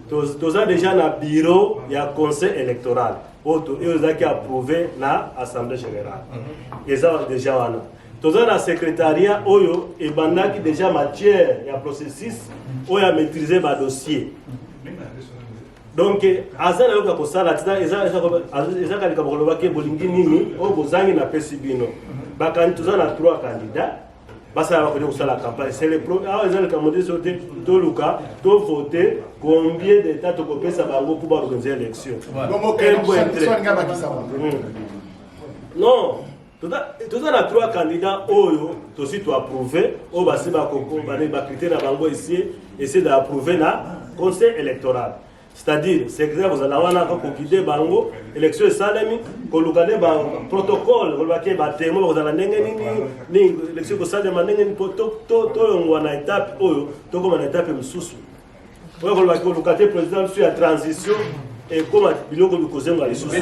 Tous a déjà un bureau, il y a un conseil électoral. Ils ont approuvé l'Assemblée générale. Ils ont déjà un. Tous a un secrétariat, et qui déjà matière, il y a un processus, il y a maîtrisé le dossier. Donc, Azan a eu un constat, ils ont trois candidats. La campagne. C'est le premier. Ils ont commandé sur tout voter combien de temps tu peux ça pour organiser l'élection. Non. Tout ça, trois candidats, aussi tu approuvé, critères ici, essayer d'approuver le conseil électoral. C'est-à-dire, secrétaire, vous allez avoir un bango, élection salami, vous allez avoir un protocole, vous allez avoir un témoin, vous allez avoir une élection salami, vous allez avoir une étape, vous allez avoir une étape sous. Vous allez avoir un président sur la transition. Et comment il faut les soucis.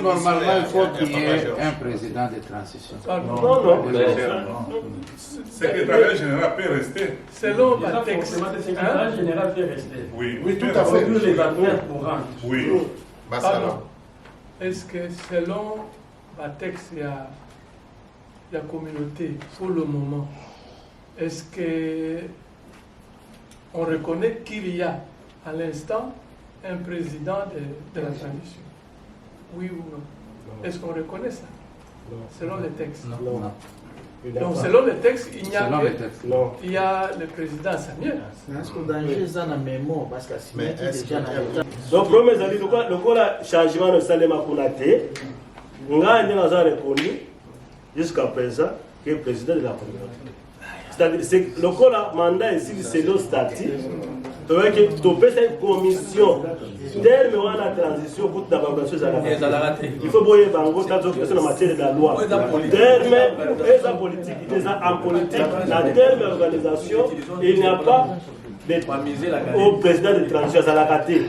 Normalement, il faut qu'il y ait un président de transition. Non. Le secrétariat général peut rester. Selon le texte. Le secrétaire général peut rester. Oui, tout à fait. Les affaires courantes. Oui. Pardon. Est-ce que selon le texte, il y a la communauté pour le moment, est-ce qu'on reconnaît qu'il y a à l'instant un président de la transition? Oui ou non? Est-ce qu'on reconnaît ça? Selon les textes? Non. Donc selon les textes, il y a le président Samuel. Est-ce que danger est dans la mémoire? Parce que déjà donc, le changement de Salema Konaté, on a reconnu jusqu'à présent que le président de la communauté. C'est-à-dire que le mandat ici, c'est le statut. Tu vois que tu peux faire une commission. Dès que la transition, il faut que bango en matière de la loi. En politique, dans la terme organisation, il n'y a pas au président de transition à la raté.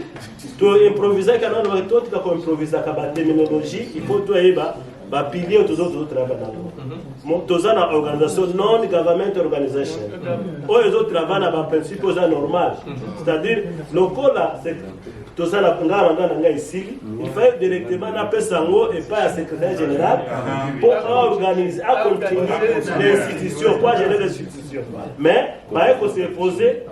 Tu improvises quand on toi tu dois improviser la terminologie, il faut toi ba pilier tous autres travail dans tous en organisation non government organisation les autres travaillent dans principe normal, c'est-à-dire le cas là c'est tous en nganga ici il faut directement appeler sango et pas à secrétaire général pour organiser à continuer l'institution pour gérer l'institution mais il faut se poser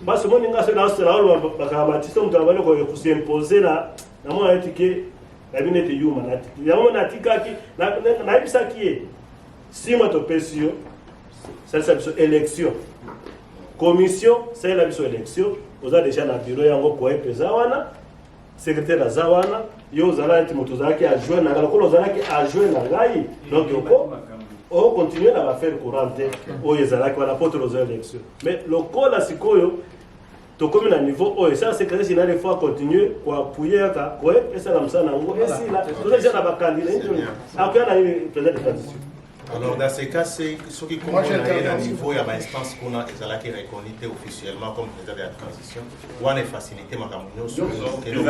parce que mon ingénieur là c'est là où bakamatisa mutavale ko s'imposer là na mo etike la vie n'est humaine. Il y a un article qui est si moi c'est la élection. Commission, c'est la élection. Vous avez déjà dans le bureau, il y a un peu Zawana, secrétaire Zawana, il y a un peu qui a joué dans la donc on continue à faire courante au Yazala qui va apporter aux élections. Mais le cas là, c'est quoi? To comme na niveau oh ça c'est que il faut continuer pour appuyer ka ouais et ça comme ça nango et si là tout déjà na ba candidat après on a eu président de transition. Alors dans ces cas c'est ce qui commence à niveau il y a une instance qu'on a ezala qui reconnue officiellement comme président de la transition ou on est facilité makamunyo sur que nous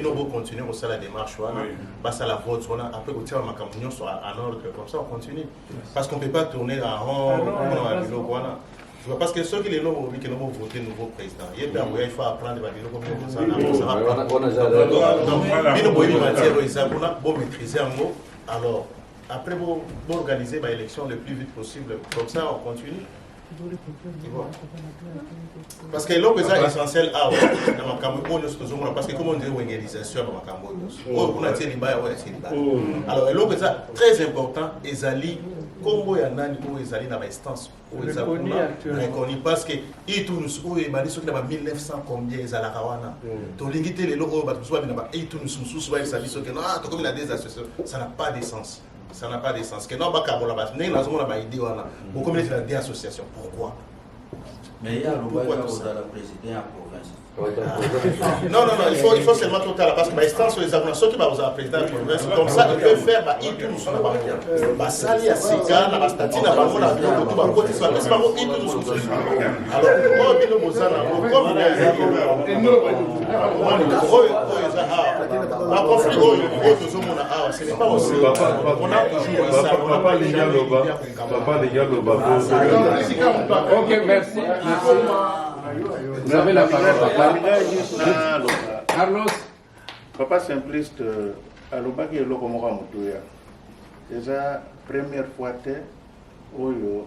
devons continuer au la démarche wana passe à la vote wana après que tiens makamunyo soit en ordre comme ça on continue parce qu'on peut pas tourner en rond wana. Parce que ceux qui les ont qui n'ont pas voté nouveau président, il faut apprendre à dire comment ça va. Donc, maîtriser en mot. Alors, après, vous organisez l'élection le plus vite possible. Comme ça, on continue. Parce que l'eau est essentiel à parce que comme on dit organisation alors l'eau est très important ezali combo ya nani ko ezali na instance o ezali reconnu parce que il tourne ou ebali soki na 1900 combien ezala kawana to lingité les logo ba tsuba na ba il tourne sous ba ezali soki non to comme la des associations ça n'a pas de sens. Ça n'a pas de sens. Que non, pas idée pourquoi mettre la déassociation? Pourquoi? Mais il y a le président à province. Non, il faut seulement tout à l'heure parce que l'instance sur les avances qui va vous appeler dans la province, comme ça, il peut faire il tourne sur la banque. Sali à Sika, la statine à Bango, la Bango, tout va côté, c'est pas Bango, il tourne sur le alors, moi, je vais vous dire, comme il y a conflit, ce n'est pas aussi. On a toujours ça. Papa, les gars, ok, merci. Vous avez la parole, papa. Carlos. Papa simpliste, alobaki eloko moko motuya. Déjà première fois te oyo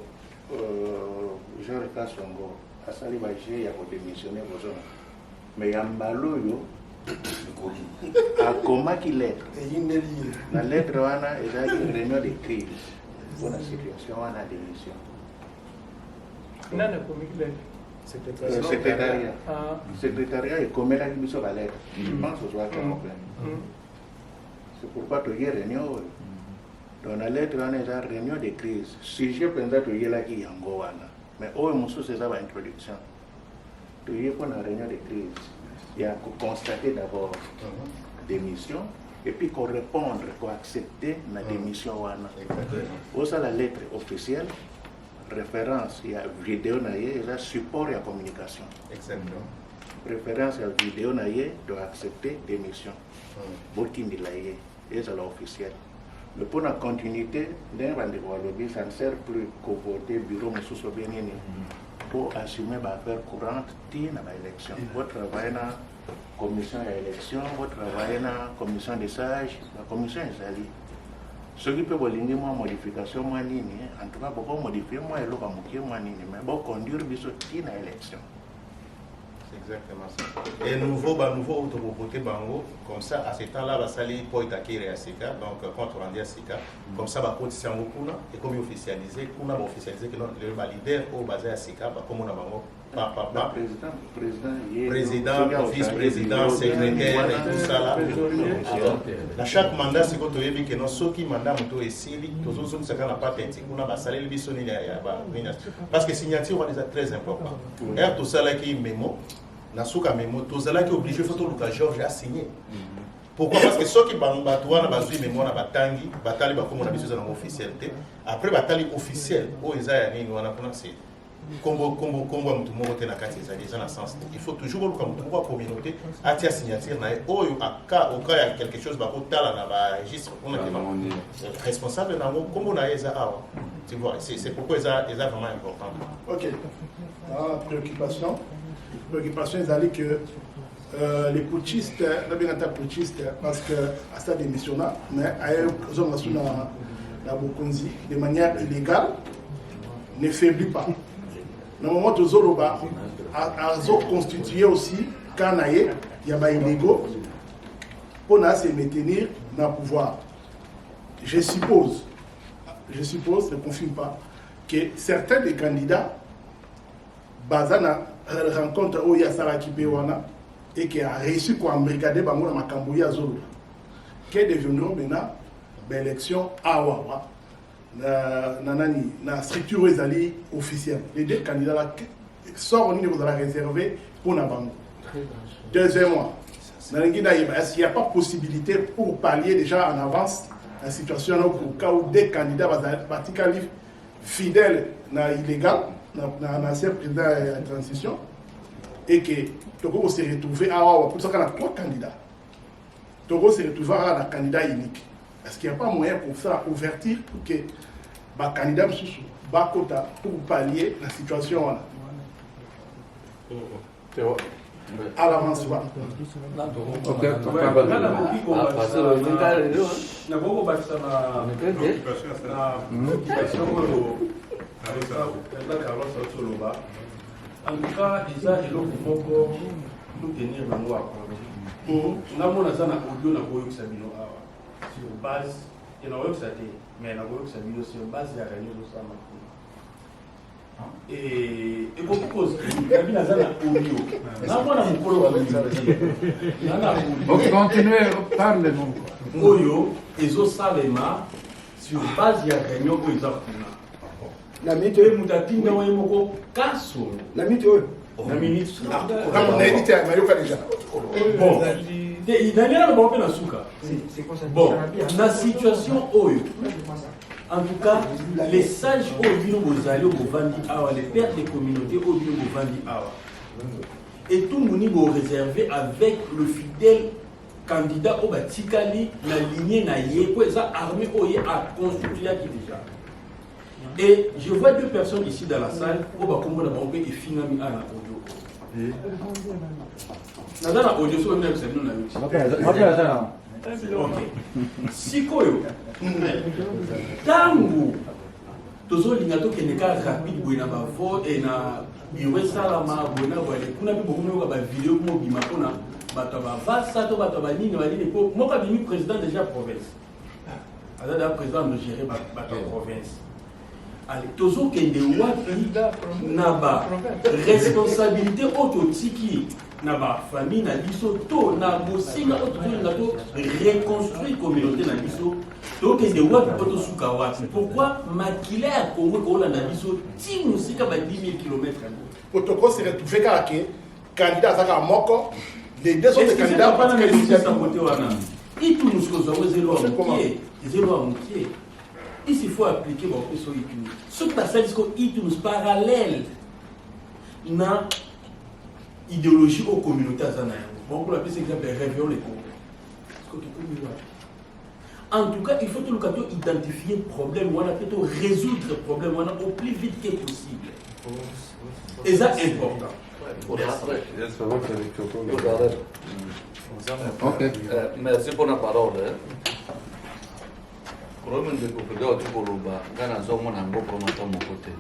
Georges Kasongo asali ba je ya ko démissionner bozona. Mais ya mbalo yo akomaki lettre. La lettre wana ezali réunion de crise pour la situation wana démission. Nana komiki lettre. Secrétariat. Secrétariat et comme la mission va lettre. Je pense que ce soit un problème. C'est pourquoi tu y es réunion. Dans la lettre, on a déjà réunion de crise. Si je pense que tu y es là qui y a un gowana. Mais au moins, c'est ça l'introduction. Tu y es pour la réunion de crise. Il y a qu'on constater d'abord démission et puis qu'on répondre, qu'on accepter la démission. Au ça la lettre officielle. Référence, il y a vidéo, il y a support et la communication. Exactement. Référence, il y a vidéo, il doit accepter démission. Beaucoup de l'aïe, et c'est l'officiel. Le point de continuité, ça ne sert plus qu'au voter bureau, pour assumer l'affaire courante de l'élection. Vous travaillez dans la commission d'élection, vous travaillez dans la commission des sages, la commission des alliés. Ce qui peut voler moi modification moi nini en tout cas beaucoup modifier moi et l'autre moi nini mais bon conduire biso tina élection. C'est exactement ça. Et nouveau autovoté bango comme ça à ce temps-là va salir pour attaquer à Sika donc quand on rendait à Sika comme ça va continuer en kuna et comme officialiser kuna va officialiser que notre leader au basé à Sika va comme on a bango président, vice-président, secrétaire et tout ça là. Alors, dans chaque mandat, c'est quand on dit que ceux qui mandat est sili, tous ceux qui n'a pas tenti, on a salé le bisoni parce que signature est très important. Et tout ça là qui est mémo, dans ce cas mémo, tout ça là qui est obligé, il faut que Georges a signé. Pourquoi? Parce que ceux qui ont besoin de mémoire, batali, comme on a besoin de officialité. Après batali officiel, où ils ont c'est il faut toujours comme la communauté à la signature au cas il y a quelque chose on est responsable comme on a tu vois c'est pourquoi c'est vraiment important. Ok. Préoccupation est allée que les putschistes, parce que à ça démissionnant, mais à la Bokonzi de manière illégale ne faiblit pas. Dans le moment où Zoloba a constitué aussi quand il y a des illégaux pour se maintenir dans le pouvoir. Je suppose, ne confirme pas, que certains des candidats basana rencontre où il y a Saraki Pewana et qui a réussi à embrigader Bango dans Makambouya Zolo, qui deviendront maintenant l'élection à Wawa. La structure officielle. Les deux candidats là sortent au niveau de la réservée pour Nabango. Deuxièmement, est-ce qu'il n'y a pas possibilité pour pallier déjà en avance la situation au cas où des candidats particulièrement fidèles à illégal, dans l'ancien président de la transition, et que Togo s'est retrouvé à Wawa, pour ça qu'on a 3 candidats. Togo s'est retrouvé à un candidat unique. Est-ce qu'il n'y a pas moyen pour ça ouverture pour que les candidats pour pallier la situation à l'avance? En tout cas, ils ont nous tenir dans l'eau à compte. Nous avons audio sur base, il y a mais sur base de la réunion de ça. Et beaucoup de choses. Continuez, parlez-nous. Oyo, ils ont Salema sur base de la réunion que ils ont fait. La météo est moutée, mais on est beaucoup casso. La météo. La ministre. On a dit à Mario déjà. Bon. Bon, la situation Oyo. En tout cas, les sages Oyo Bozali Bovandi Awa, les pères des communautés Oyo Bovandi Awa. Et tout le monde est réservé avec le fidèle candidat au Batikali, la lignée Naye, pour les armées Oyo à constituer qui déjà. Et je vois 2 personnes ici dans la salle, au Bakombo Nabango et Finami à la audio. Nadana audio sur le même séminaire na ok. Sikoyo. Tango. Tozo lingato keneka rapide boina ba vote et na biwe salama boina boile. Kuna bi bokuno ba vidéo mo bima kuna bato ba vasa to bato ba nini ba nini ko moka bimi président déjà province. Azada président de gérer bato province. Allez, tozo kende wapi na ba responsabilité autotiki na ba famille na biso to na bosinga autotiki na to reconstruire communauté na biso to kende wapi poto suka wapi. Pourquoi makila ya Congo ko la na biso ti musika ba 10 000 km. Protocole s'est retrouvé que candidat zaka moko les deux autres candidats pas na négociation à côté wana. Et tout nous ce qu'on zéro à moitié. Ici, il faut appliquer mon sur l'ITUNUS. Ce que ça dit que l'ITUNUS parallèle na idéologie aux communautés azanaïennes. Bon, pour l'appeler, c'est exemple, réveillons les Congolais. En tout cas, il faut tout le cas identifier le problème, on a plutôt résoudre le problème au plus vite que possible. Et ça, c'est important. Ok, merci pour la parole. Problème de couple au Tikoloba, quand on a un bon promoteur mon côté.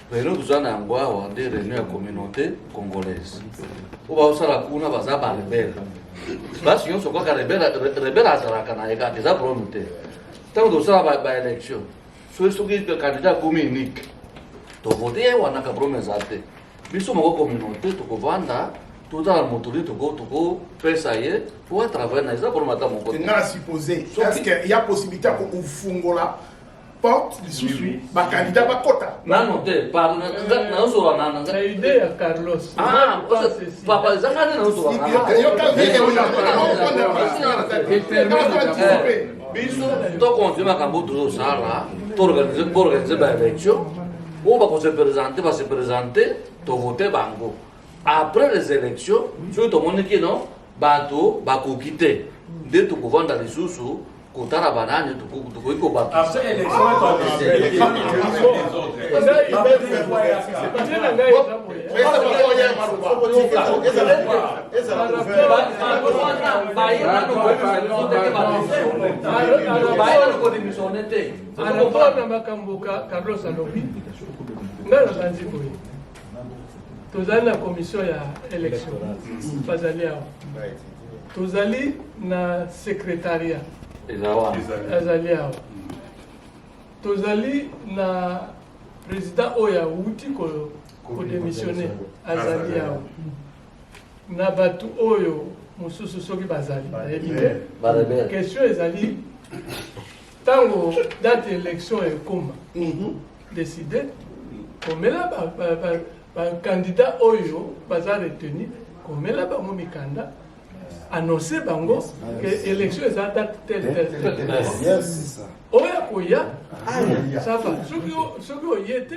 Mais nous avons un bois des réunions de la communauté congolaise. On va aussi la cuna va s'abattre rebelle. Parce que nous sommes quoi rebelle à Sarakaнаека, des abromutés. Tant que ça va à l'élection, ceux qui sont candidats communiquent. Tu votes, on a qu'à promesser. Mais sommes en communauté, tu comprends? Tout dans le moteur, tu go, faire ça y est, pour travailler dans les abromutés mon côté. Tu n'as supposé. Est-ce qu'il y a possibilité qu'on fungola? Porte du sous-suit, ma candidat va quota. Non, par non sur la idée à Carlos. Ah, papa, ça va non sur la biso to continue makambo to sala to organiser l'élection on va se présenter, tu voter bango. Après les élections, tout le monde qui non, bateau, bako quitter. Dès que tu vas dans les sous-sous, kutara banane tuko baki. Après élection, Carlos alobi nga na banzi boye tozali na commission ya élection bazali awa tozali na secrétariat azali awa tozali na président oyo awuti kodémissionne azali awa na bato oyo mosusu soki bazali nayebi te question ezali ntango date élection ekoma décide komela bacandidat oyo baza retenu komela bango mikanda annoncer bango que élection eza date telle oyo akoya ça va soki oye te